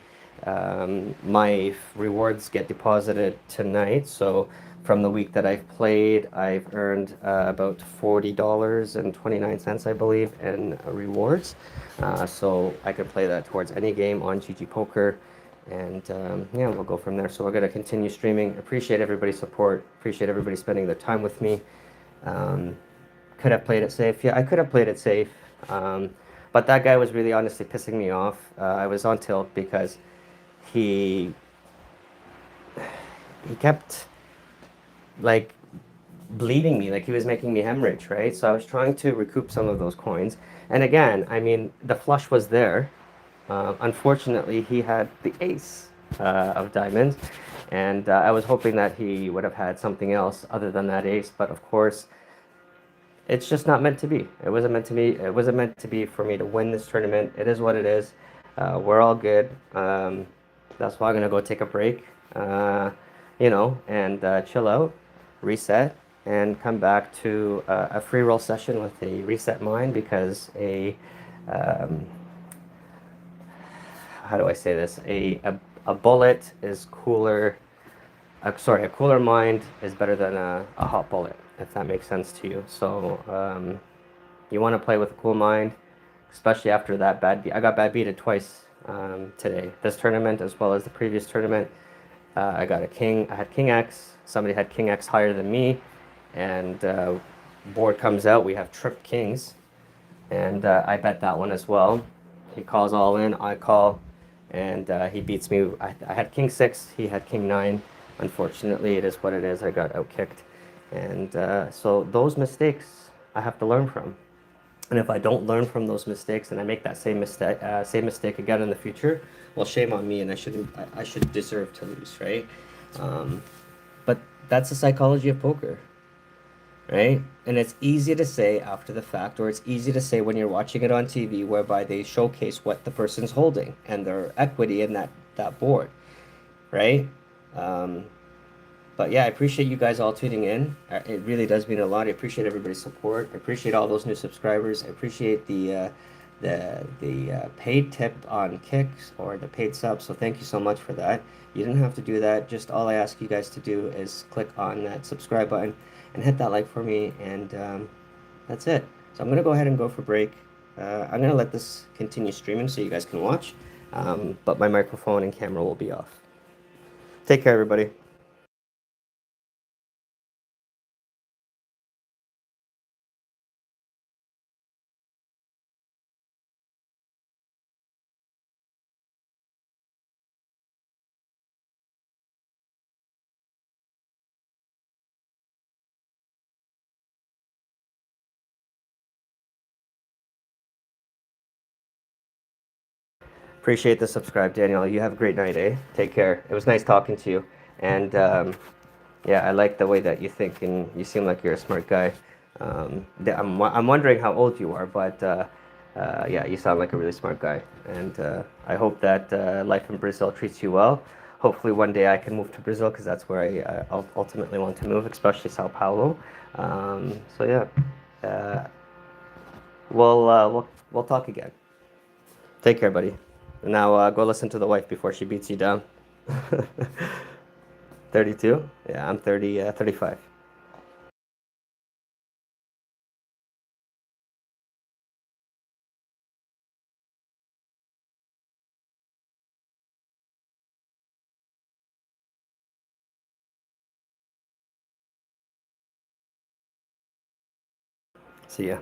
My rewards get deposited tonight. So from the week that I've played, I've earned about $40.29, I believe, in rewards. So I can play that towards any game on GG Poker. And yeah, we'll go from there. So we're going to continue streaming. Appreciate everybody's support. Appreciate everybody spending their time with me. Could have played it safe. Yeah, I could have played it safe. But that guy was really honestly pissing me off. I was on tilt because he kept like bleeding me, like he was making me hemorrhage, right? So I was trying to recoup some of those coins. And again, I mean, the flush was there. Unfortunately, he had the ace of diamonds, and I was hoping that he would have had something else other than that ace. But of course, it's just not meant to be. It wasn't meant to be. It wasn't meant to be for me to win this tournament. It is what it is. We're all good. That's why I'm gonna go take a break, you know, and chill out, reset, and come back to a free roll session with a reset mind, because how do I say this? A bullet is cooler. Sorry, a cooler mind is better than a hot bullet, if that makes sense to you. So you want to play with a cool mind, especially after that bad beat. I got bad beated twice today. This tournament as well as the previous tournament. I got a king. I had king X. Somebody had king X higher than me, and board comes out. We have trip kings, and I bet that one as well. He calls all in. I call, and he beats me. I had king 6. He had king 9. Unfortunately, it is what it is. I got outkicked, and so those mistakes I have to learn from. And if I don't learn from those mistakes and I make that same mistake again in the future, well, shame on me, and I should deserve to lose, right? Um, but that's the psychology of poker, right? And it's easy to say after the fact, or it's easy to say when you're watching it on TV, whereby they showcase what the person's holding and their equity in that board, right? Um, but yeah, I appreciate you guys all tuning in. It really does mean a lot. I appreciate everybody's support. I appreciate all those new subscribers. I appreciate the paid tip on kicks or the paid sub. So thank you so much for that. You didn't have to do that. Just all I ask you guys to do is click on that subscribe button and hit that like for me. And that's it. So I'm gonna go ahead and go for break. I'm gonna let this continue streaming so you guys can watch. But my microphone and camera will be off. Take care, everybody. Appreciate the subscribe, Daniel. You have a great night, eh? Take care. It was nice talking to you. And yeah, I like the way that you think, and you seem like you're a smart guy. I'm wondering how old you are, but yeah, you sound like a really smart guy. And I hope that life in Brazil treats you well. Hopefully, one day I can move to Brazil because that's where I ultimately want to move, especially Sao Paulo. So yeah, we'll talk again. Take care, buddy. Now go listen to the wife before she beats you down. 32? Yeah, I'm 30, 35. See ya.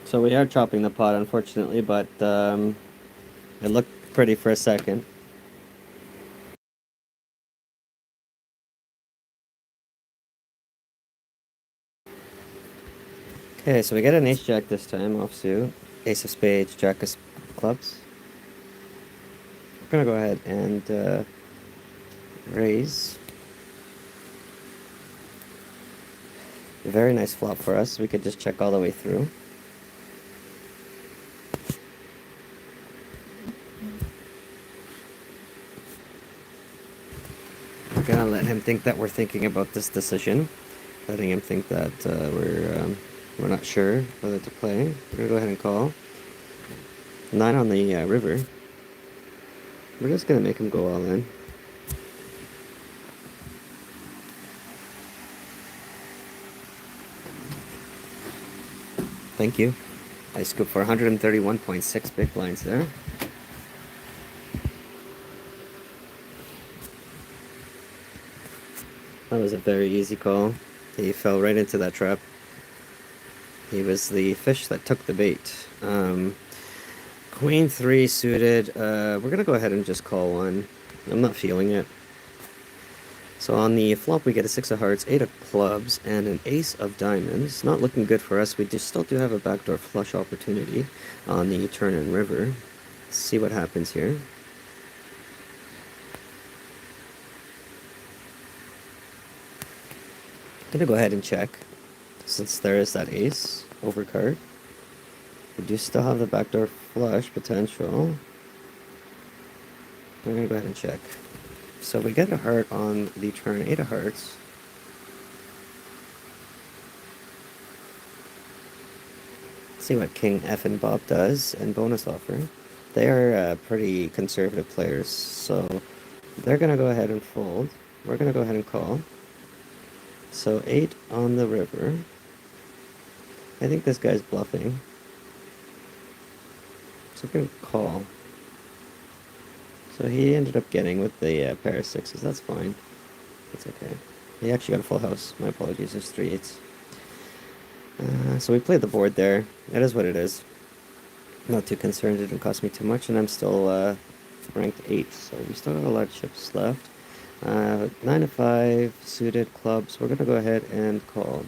So we are chopping the pot, unfortunately, but it looked pretty for a second. Okay, so we get an ace-jack this time, offsuit. Ace of spades, jack of clubs. We're gonna go ahead and raise. A very nice flop for us. We could just check all the way through. We're gonna let him think that we're thinking about this decision. Letting him think that we're not sure whether to play. We're gonna go ahead and call. 9 on the river. We're just gonna make him go all in. Thank you. I scooped for 131.6 big blinds there. That was a very easy call. He fell right into that trap. He was the fish that took the bait. Queen 3 suited. We're going to go ahead and just call one. I'm not feeling it. So on the flop, we get a 6 of hearts, 8 of clubs, and an ace of diamonds. Not looking good for us. We still do have a backdoor flush opportunity on the turn and river. Let's see what happens here. I'm going to go ahead and check, since there is that ace overcard. We do still have the backdoor flush potential. We're going to go ahead and check. So we get a heart on the turn, 8 of hearts. Let's see what King F and Bob does, and bonus offer. They are pretty conservative players, so they're going to go ahead and fold. We're going to go ahead and call. So 8 on the river. I think this guy's bluffing. So we're going to call. So he ended up getting with the pair of sixes. That's fine. That's okay. He actually got a full house. My apologies. There's 3 8s. So we played the board there. It is what it is. Not too concerned. It didn't cost me too much, and I'm still ranked 8th. So we still have a lot of chips left. 9 of 5 suited clubs. We're gonna go ahead and call.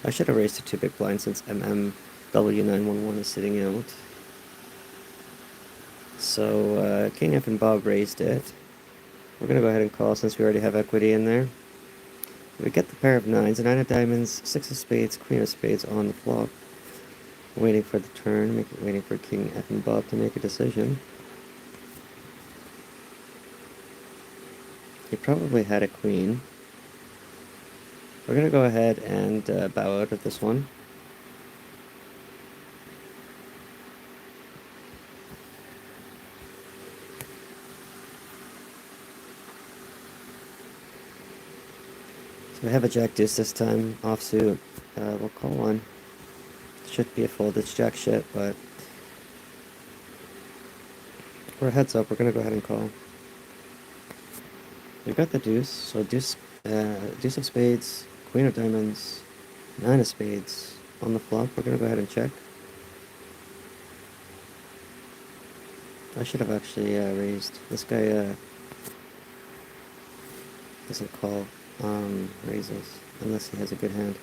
I should have raised to 2 big blinds since MMW911 is sitting out. So King F and Bob raised it. We're gonna go ahead and call since we already have equity in there. We get the pair of 9s, a 9 of diamonds, 6 of spades, queen of spades on the flop. Waiting for the turn, waiting for King F and Bob to make a decision. He probably had a queen. We're gonna go ahead and bow out of this one. So we have a jack deuce this time, offsuit. We'll call one. Should be a fold, it's jack shit, but we're heads up, we're gonna go ahead and call. We got the deuce, so deuce of spades, queen of diamonds, 9 of spades on the flop. We're gonna go ahead and check. I should have actually raised. This guy doesn't call raises unless he has a good hand.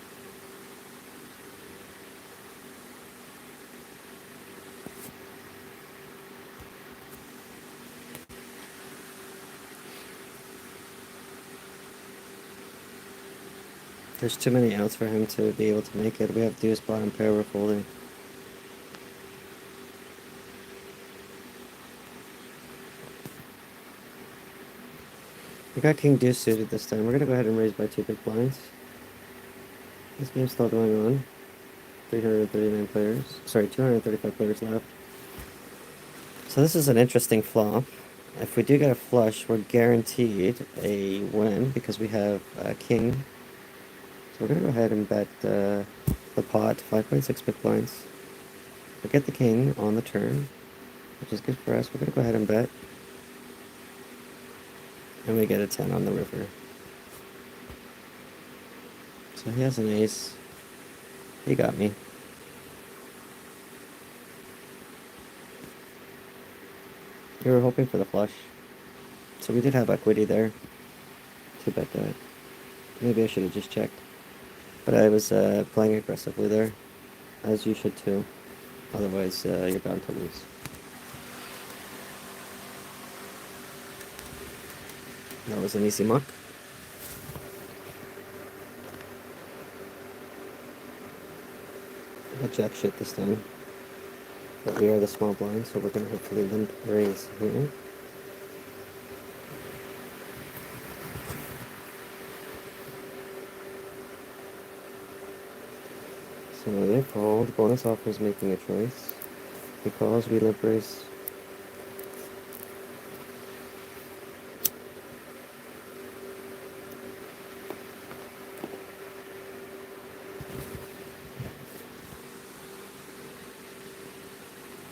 There's too many outs for him to be able to make it. We have deuce, bottom pair, we're folding. We got king deuce suited this time. We're gonna go ahead and raise by 2 big blinds. This game's still going on. 339 players. Sorry, 235 players left. So this is an interesting flop. If we do get a flush, we're guaranteed a win because we have king. So we're gonna go ahead and bet the pot, 5.6 big blinds. We get the king on the turn, which is good for us. We're gonna go ahead and bet. And we get a 10 on the river. So he has an ace. He got me. We were hoping for the flush. So we did have equity there to bet that. Maybe I should have just checked. But I was playing aggressively there, as you should too. Otherwise, you're bound to lose. That was an easy muck. I jack shit this time. But we are the small blind, so we're going to hopefully limp raise here. So they fold. Bonus offer is making a choice. He calls, we limp raise.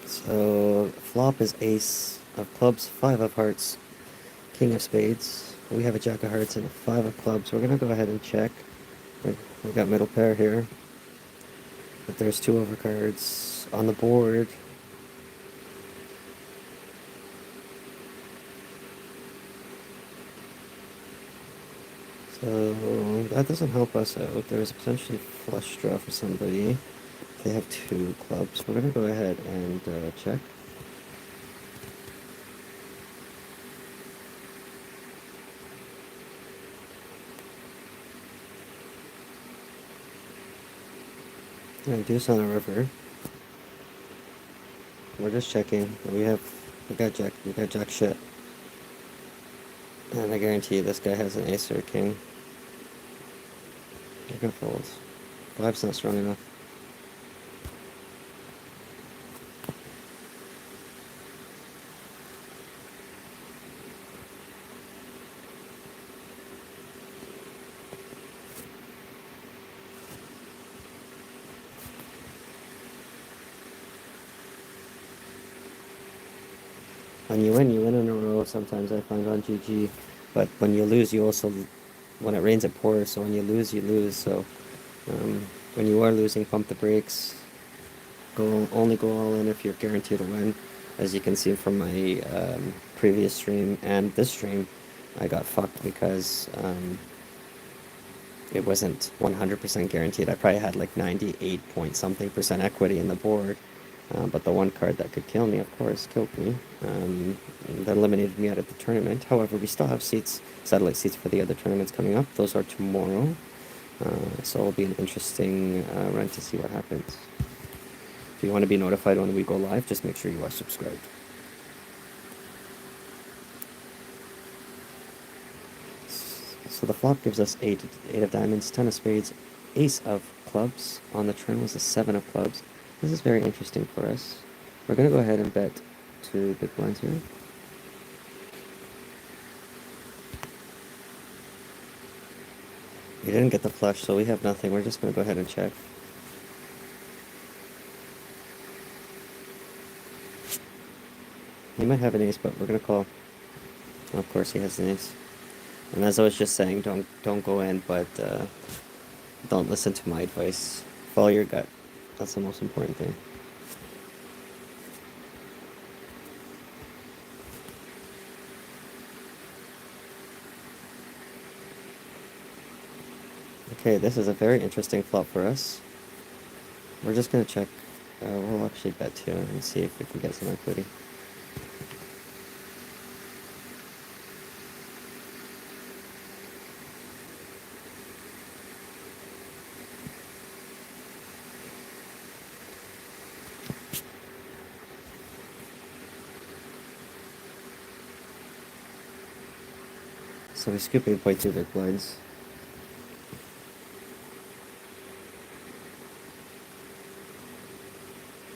So flop is ace of clubs, 5 of hearts, king of spades. We have a jack of hearts and a 5 of clubs. We're going to go ahead and check. We've got middle pair here. But there's 2 overcards on the board. So that doesn't help us out. There's potentially flush draw for somebody. They have 2 clubs. We're going to go ahead and check. And deuce on the river. We're just checking. We got jack shit. And I guarantee you this guy has an ace or a king. We're gonna fold. 5's not strong enough. When you win in a row, sometimes I find on GG. But when you lose, you also, when it rains, it pours. So when you lose, you lose. So when you are losing, pump the brakes. Only go all in if you're guaranteed to win. As you can see from my previous stream and this stream, I got fucked because it wasn't 100% guaranteed. I probably had like 98 point something percent equity in the board. But the one card that could kill me, of course, killed me. That eliminated me out of the tournament. However, we still have seats, satellite seats for the other tournaments coming up. Those are tomorrow. So it'll be an interesting run to see what happens. If you want to be notified when we go live, just make sure you are subscribed. So the flop gives us 8 of diamonds, 10 of spades, ace of clubs. On the turn was a 7 of clubs. This is very interesting for us. We're going to go ahead and bet 2 big blinds here. We didn't get the flush, so we have nothing. We're just going to go ahead and check. He might have an ace, but we're going to call. Of course he has an ace. And as I was just saying, don't go in, but don't listen to my advice. Follow your gut. That's the most important thing. Okay, this is a very interesting flop for us. We're just going to check. We'll actually bet 2 and see if we can get some equity. So we scoop 8.2 big blinds.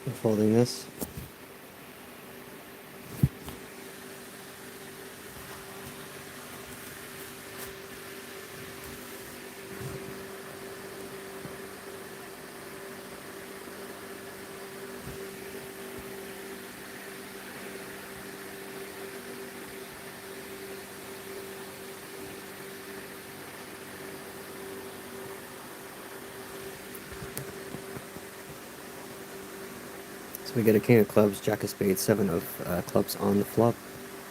We're folding this. So we get a king of clubs, jack of spades, seven of clubs on the flop.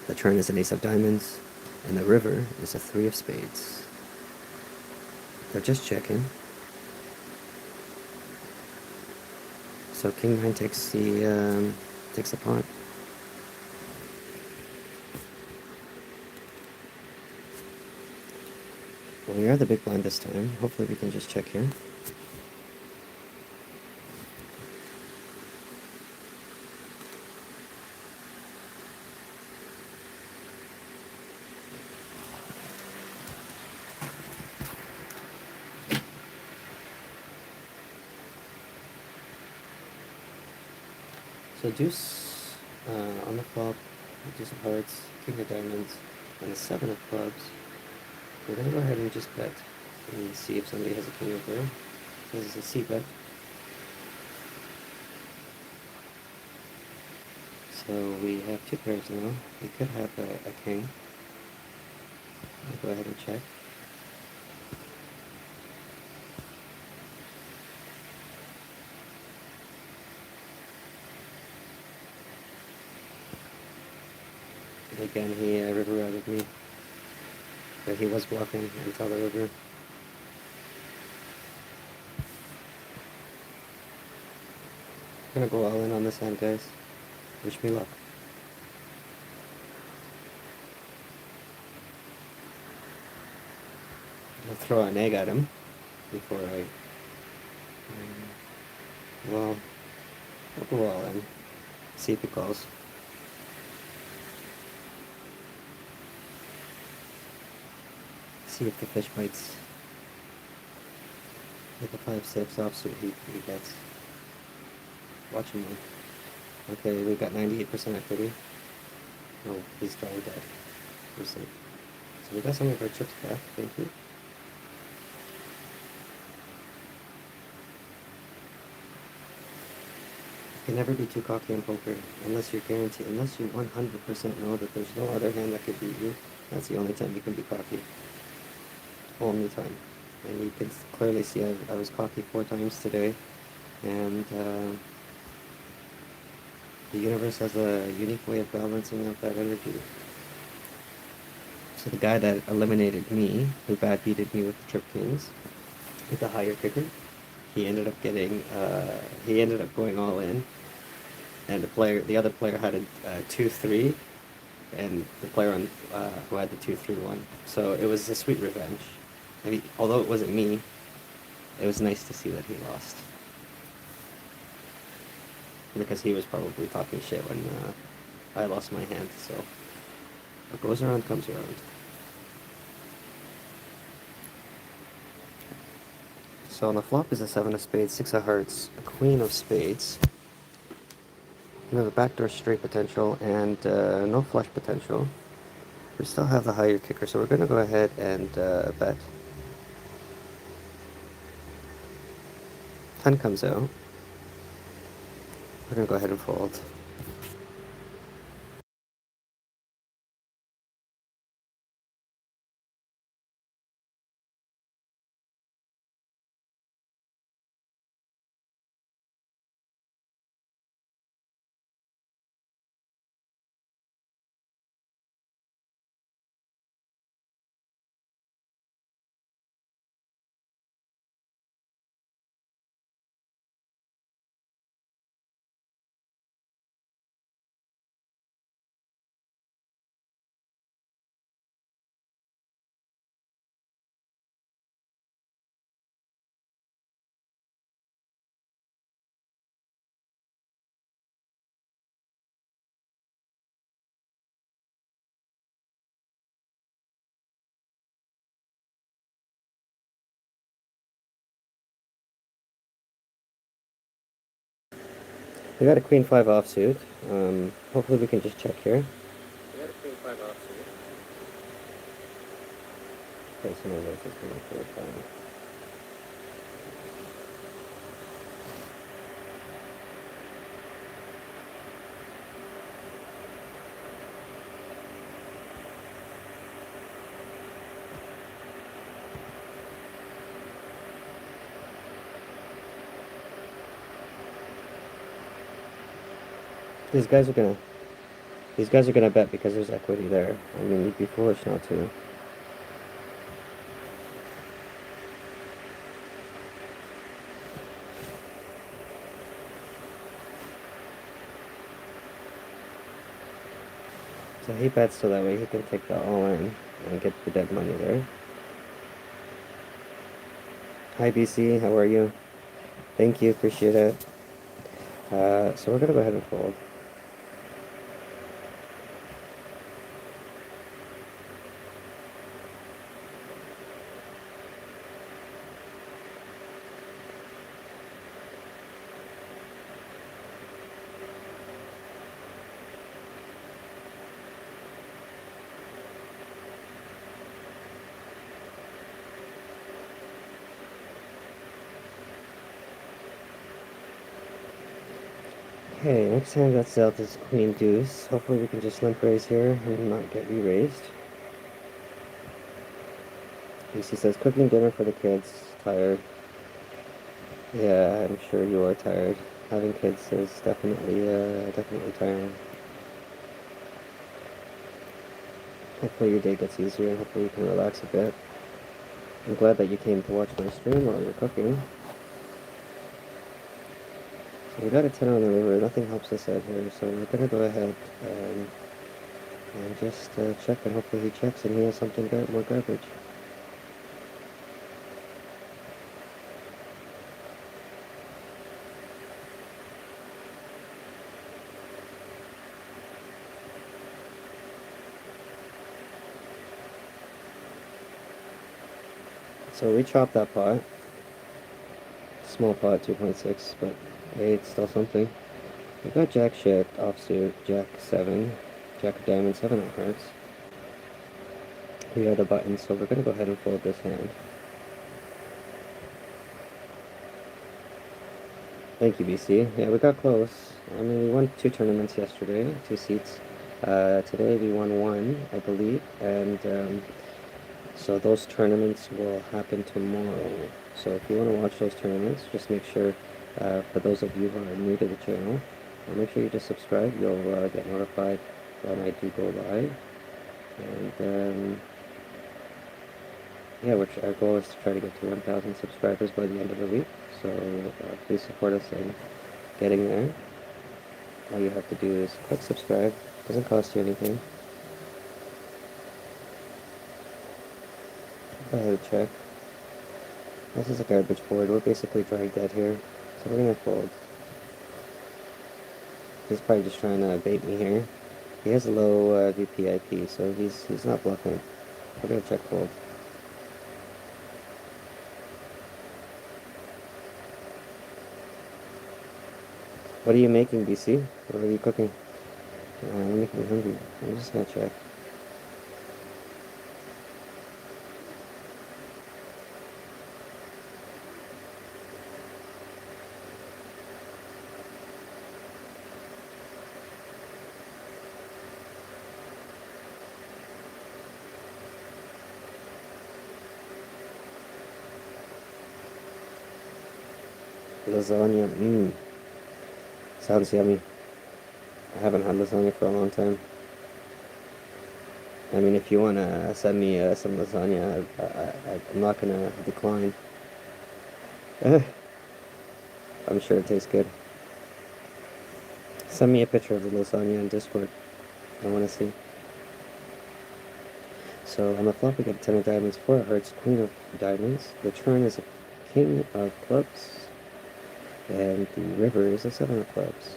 The turn is an ace of diamonds, and the river is a three of spades. They're just checking. So king nine takes the pot. Well, we are the big blind this time. Hopefully we can just check here. So deuce on the flop, deuce of hearts, king of diamonds, and the seven of clubs. We're going to go ahead and just bet and see if somebody has a king over there. This is a C bet. So we have two pairs now. We could have a king. I'll go ahead and check. And again, he river routed me. But he was bluffing until the river. I'm gonna go all in on this hand, guys. Wish me luck. I'll throw an egg at him before I... well, I'll go all in. See if he calls. See if the fish bites. With the 5-6 offsuit he gets. Watch him win. Okay, we got 98% equity. Oh, he's drawing dead. We're safe. So we got some of our chips back, thank you. You can never be too cocky in poker unless you're guaranteed, unless you 100% know that there's no other hand that could beat you. That's the only time you can be cocky. Only time. And you can clearly see I was cocky 4 times today, and the universe has a unique way of balancing out that energy. So the guy that eliminated me, who bad beated me with the trip kings, with the higher kicker, he ended up going all in, and the other player had a 2-3, and the player who had the 2-3 won. So it was a sweet revenge. I mean, although it wasn't me, it was nice to see that he lost. Because he was probably talking shit when I lost my hand, so what goes around comes around. So on the flop is a 7 of spades, 6 of hearts, a queen of spades. We have a backdoor straight potential and no flush potential. We still have the higher kicker, so we're going to go ahead and bet. 10 comes out. We're going to go ahead and fold. We got a queen 5 offsuit. Hopefully we can just check here. We got a queen 5 offsuit. Okay, so no, this is going to be fine. These guys are gonna these guys are gonna bet because there's equity there. I mean, you'd be foolish not to. So he bets so that way he can take the all-in and get the dead money there. Hi BC, how are you? Thank you, appreciate it. So we're gonna go ahead and fold. Okay, next hand that's dealt is Queen Deuce. Hopefully we can just limp raise here and not get re-raised. BC says, cooking dinner for the kids. Tired. Yeah, I'm sure you are tired. Having kids is definitely tiring. Hopefully your day gets easier and hopefully you can relax a bit. I'm glad that you came to watch my stream while you're cooking. So we got a 10 on the river, nothing helps us out here, so we're gonna go ahead and just check, and hopefully he checks and he has something more garbage. So we chopped that pot. Small pot, 2.6, but hey, it's still something. We got jack shit, offsuit, jack 7, jack of diamonds, 7 of hearts. We are the button, so we're gonna go ahead and fold this hand. Thank you, BC. Yeah, we got close. I mean, we won 2 tournaments yesterday, 2 seats. Today we won 1, I believe, and so those tournaments will happen tomorrow. So if you want to watch those tournaments, just make sure, for those of you who are new to the channel, make sure you just subscribe. You'll get notified when I do go live. And yeah, which our goal is to try to get to 1,000 subscribers by the end of the week. So please support us in getting there. All you have to do is click subscribe. Doesn't cost you anything. Go ahead and check. This is a garbage board. We're basically drawing dead here. So we're gonna fold. He's probably just trying to bait me here. He has a low VPIP, so he's not bluffing. We're gonna check fold. What are you making, BC? What are you cooking? I'm making me hungry. I'm just gonna check. Lasagna, sounds yummy. I haven't had lasagna for a long time. I mean, if you want to send me some lasagna, I'm not going to decline. I'm sure it tastes good. Send me a picture of the lasagna on Discord. I want to see. So on the flop, we get 10 of diamonds, 4 of hearts, queen of diamonds. The turn is a king of clubs. And the river is a 7 of clubs.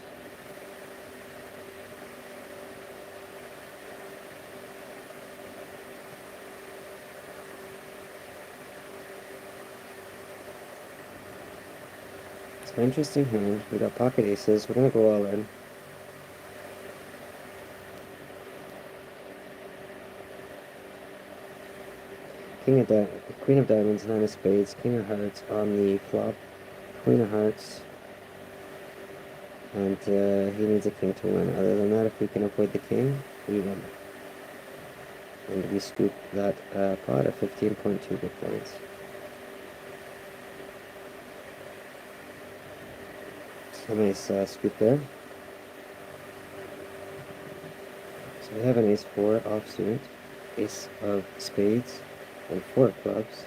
So interesting hand. We got pocket aces. We're gonna go all in. Queen of diamonds, 9 of spades, king of hearts on the flop, queen of hearts, and he needs a king to win. Other than that, if we can avoid the king, we win. And we scoop that pot at 15.2 good points. So nice scoop there. We have an ace-4 offsuit, ace of spades, and 4 clubs.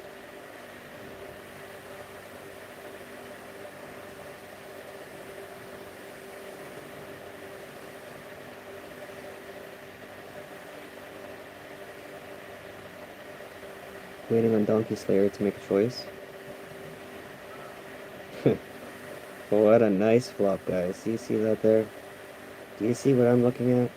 Waiting on Donkey Slayer to make a choice. What a nice flop, guys. Do you see that there? Do you see what I'm looking at?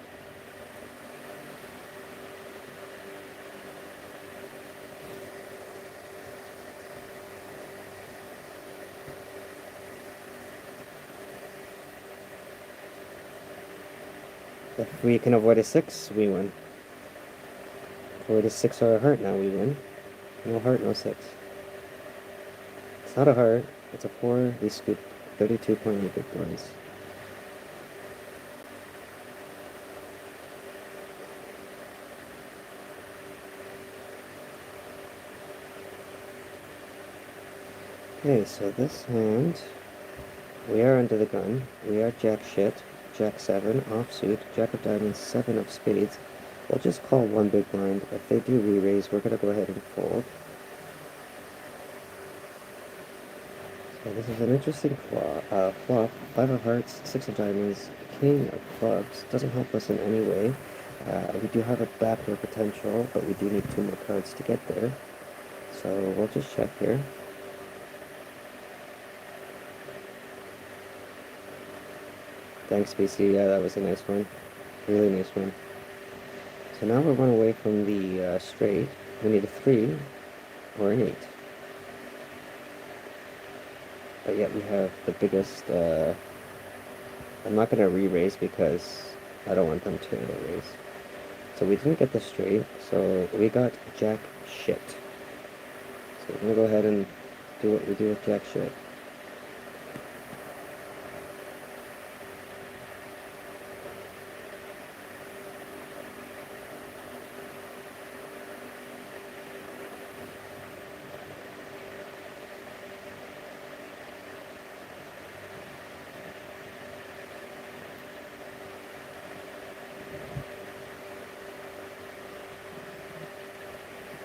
If we can avoid a 6, we win. Avoid a 6 or a heart, now we win. No heart, no 6. It's not a heart, it's a 4. We scoop 32.8 big blinds. Okay, so this hand, we are under the gun. We are jack shit, jack 7, offsuit, jack of diamonds, 7 of spades. We'll just call 1 big blind. If they do re-raise, we're going to go ahead and fold. So this is an interesting flop. 5 of hearts, 6 of diamonds, king of clubs. Doesn't help us in any way. We do have a backdoor potential, but we do need 2 more cards to get there. So we'll just check here. Thanks, BC. Yeah, that was a nice one. Really nice one. So now we're 1 away from the straight. We need a 3 or an 8. But yet we have the biggest... I'm not going to re-raise because I don't want them to raise. So we didn't get the straight, so we got jack shit. So we're going to go ahead and do what we do with jack shit.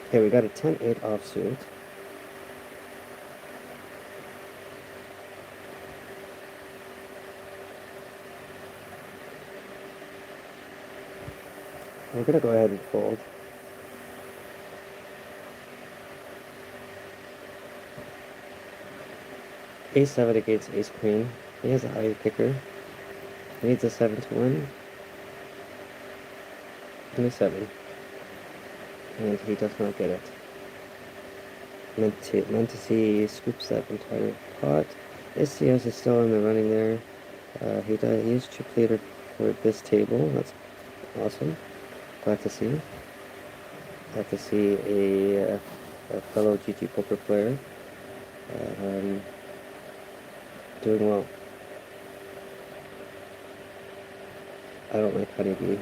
Okay, we got a 10-8 offsuit. We're going to go ahead and fold. Ace-7 against ace-queen. He has a high kicker. He needs a 7 to win. And a 7. And he does not get it. Meant to see scoops that entire pot. SCS is still in the running there. He is chip leader for this table. That's awesome. Glad to see. Glad to see a fellow GG poker player doing well. I don't like Honeybee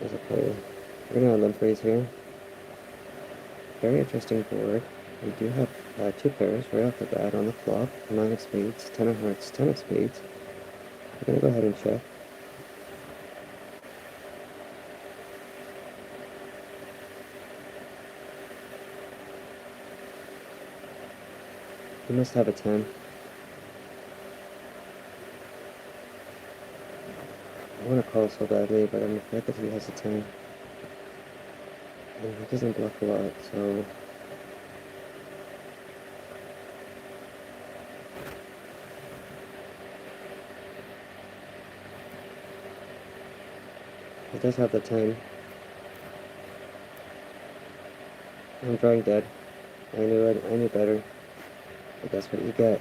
as a player. We're going to limp raise here. Very interesting board. We do have 2 pairs right off the bat on the flop. 9 of spades, 10 of hearts, 10 of spades. We're going to go ahead and check. He must have a 10. I want to call so badly, but I'm afraid that he has a 10. And he doesn't bluff a lot, so... He does have the 10. I'm drawing dead. I knew better. But that's what you get.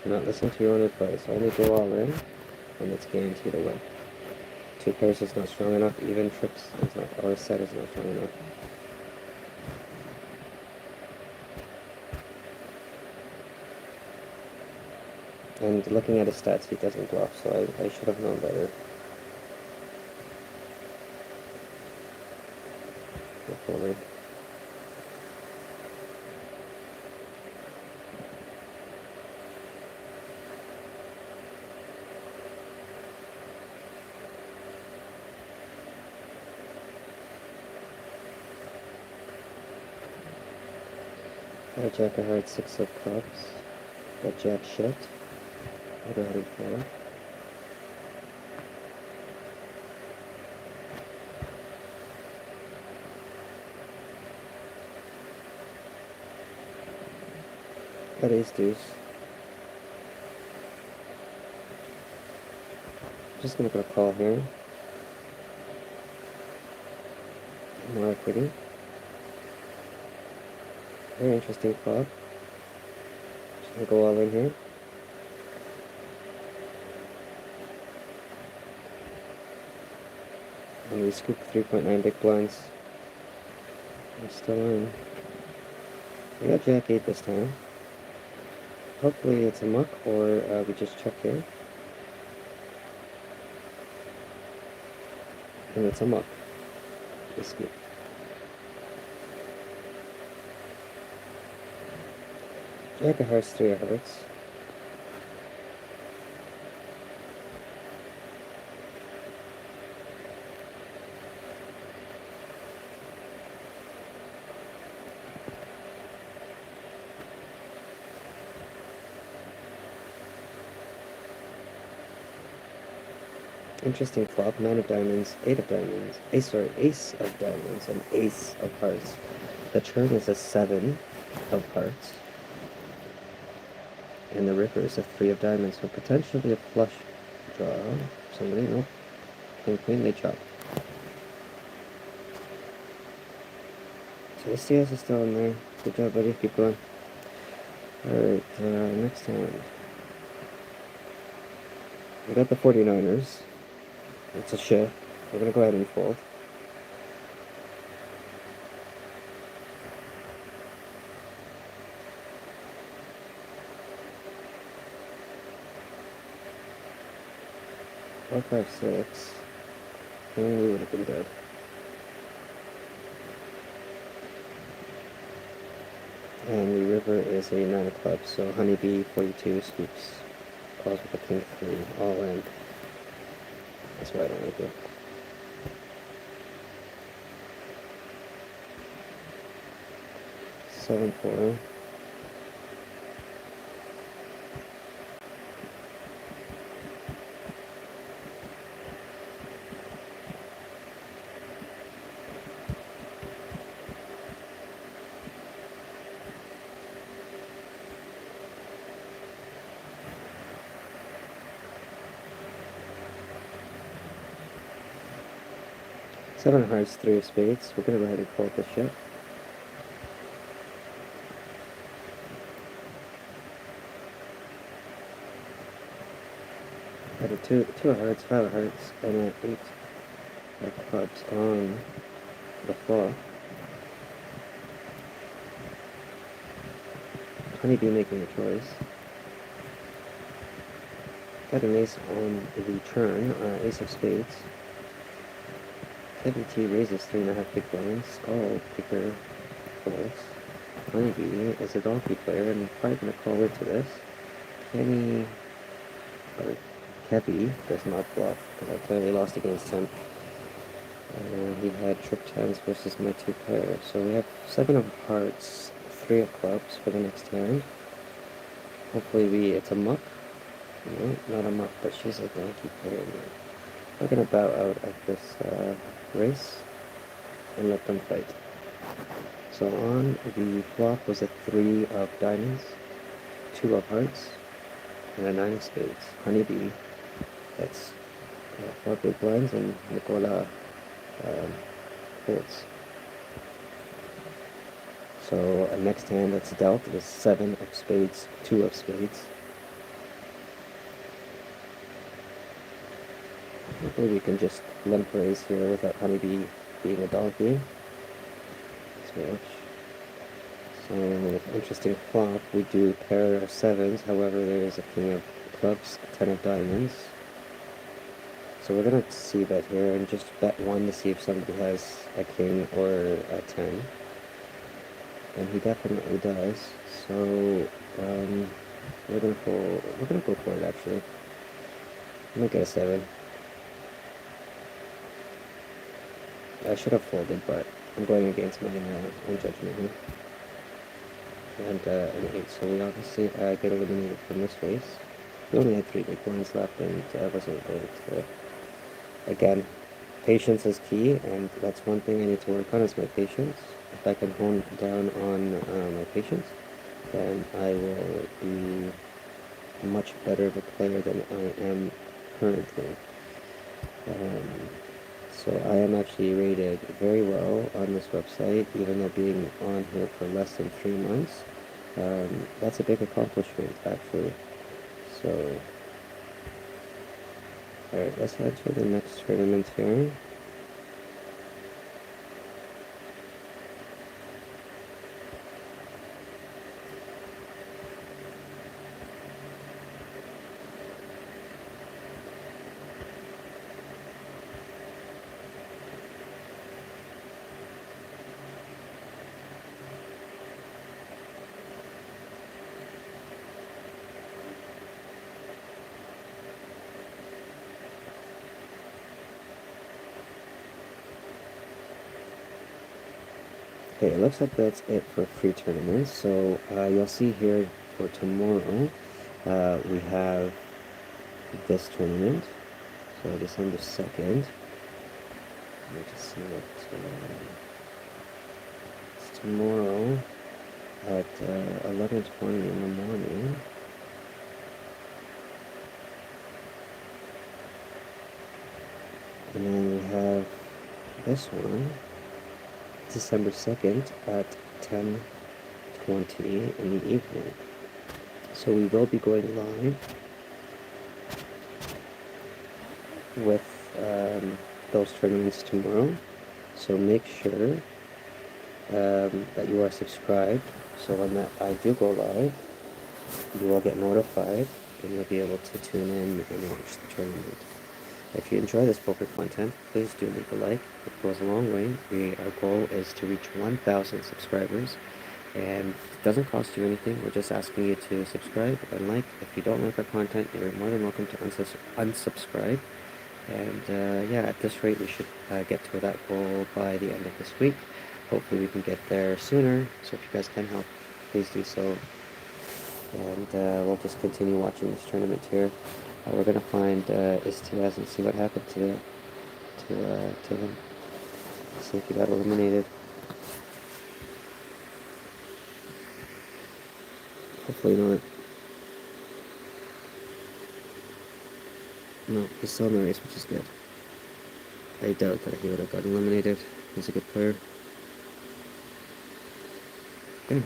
Not listening to your own advice. Only go all in, and it's guaranteed to win. 2 pairs is not strong enough. Even trips is not, or a set is not strong enough. And looking at his stats, he doesn't bluff, so I should have known better. Go forward. Got jack of hearts, 6 of clubs. Got jack shit. I'll go ahead and fold. Got ace deuce. Just gonna go call here. More equity. Very interesting flop. Just gonna go all in here. And we scoop 3.9 big blinds. We're still in. We got jack 8 this time. Hopefully it's a muck, or we just check here. And it's a muck. We scoop. Jack of hearts, 3 of hearts. Interesting flop, 9 of diamonds, 8 of diamonds, ace of diamonds, and ace of hearts. The turn is a 7 of hearts. And the river is a 3 of diamonds, so potentially a flush draw. Somebody, nope. King, queen, they chop. So the CS is still in there. Good job, buddy. Keep going. Alright, next hand. We got the 49ers. It's a shift. We're gonna go ahead and fold. Four, 5, 6. And we would have been dead. And the river is a 9 of clubs, so honeybee 42 scoops. Calls with a king 3, all in. That's what I don't want to do. Seven, 4. Seven of hearts, 3 of spades. We're gonna go ahead and fold this shit. Got a two of hearts, 5 of hearts, and an 8 of clubs on the floor. Honeybee making a choice. Got an ace on the turn, ace of spades. Heavy T raises 3.5 big blinds. All kicker folds. Honeybee is a donkey player, and probably gonna call into this. Kenny, or Kevy, does not bluff, because I clearly lost against him. He had trip tens versus my 2 pair. So we have 7 of hearts, 3 of clubs for the next hand. Hopefully it's a muck. No, not a muck, but she's a donkey player. We're gonna bow out at this race and let them fight. So on the flop was a 3 of diamonds, 2 of hearts, and a 9 of spades. Honeybee, that's 4 big blinds, and Nicola folds. So next hand that's dealt is 7 of spades, 2 of spades. Hopefully we can just limp raise here without Honeybee being a donkey. Switch. So interesting flop. We do pair of sevens, however there is a king of clubs, 10 of diamonds. So we're gonna see that here and just bet 1 to see if somebody has a king or a 10. And he definitely does. So we're gonna go for it actually. I'm gonna get a 7. I should have folded, but I'm going against my own judgment here. and an 8. So we obviously get eliminated from this race. We only had 3 big blinds left and wasn't able to. Again, patience is key, and that's one thing I need to work on is my patience. If I can hone down on my patience, then I will be much better of a player than I am currently. Um, so I am actually rated very well on this website, even though being on here for less than 3 months. That's a big accomplishment, actually. So, alright, let's head to the next tournament here. Okay, it looks like that's it for free tournaments. So you'll see here for tomorrow, we have this tournament. So December 2nd. Let me just see what it's tomorrow at 11:20 in the morning. And then we have this one, December 2nd at 10:20 in the evening. So we will be going live with those tournaments tomorrow. So make sure that you are subscribed. So when I do go live, you will get notified and you'll be able to tune in and watch the tournament. If you enjoy this poker content, please do leave a like. It goes a long way. Our goal is to reach 1,000 subscribers, and it doesn't cost you anything. We're just asking you to subscribe and like. If you don't like our content, you're more than welcome to unsubscribe. And yeah, at this rate, we should get to that goal by the end of this week. Hopefully we can get there sooner, so if you guys can help, please do so. And we'll just continue watching this tournament here. We're gonna find Istiaz and see what happened to him. See if he got eliminated. Hopefully not. No, he's still in the race, which is good. I doubt that he would have gotten eliminated. He's a good player. Okay.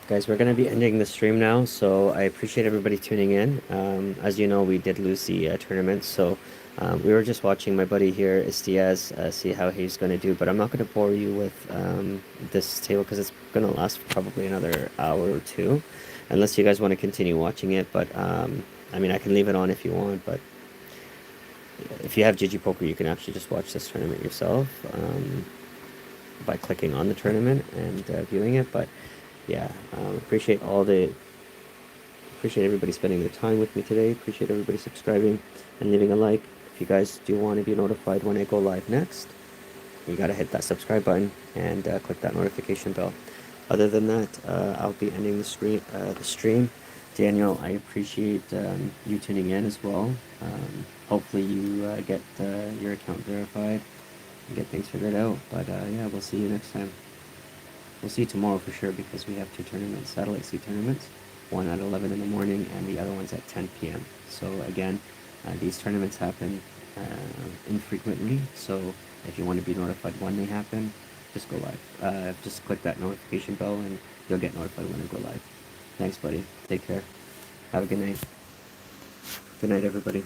Guys, we're going to be ending the stream now, so I appreciate everybody tuning in. As you know, we did lose the tournament, so we were just watching my buddy here, Istiaz, see how he's going to do, but I'm not going to bore you with this table because it's going to last probably another hour or two, unless you guys want to continue watching it, but I mean, I can leave it on if you want, but if you have GG Poker, you can actually just watch this tournament yourself by clicking on the tournament and viewing it, but yeah, appreciate everybody spending their time with me today. Appreciate everybody subscribing and leaving a like. If you guys do want to be notified when I go live next, you gotta hit that subscribe button and click that notification bell. Other than that, I'll be ending the stream. Daniel, I appreciate you tuning in as well. Hopefully you get your account verified and get things figured out. But yeah, we'll see you next time. We'll see you tomorrow for sure because we have 2 tournaments, Satellite Sea tournaments, one at 11 in the morning and the other one's at 10 p.m. So again, these tournaments happen infrequently, so if you want to be notified when they happen, just go live. Just click that notification bell and you'll get notified when I go live. Thanks, buddy. Take care. Have a good night. Good night, everybody.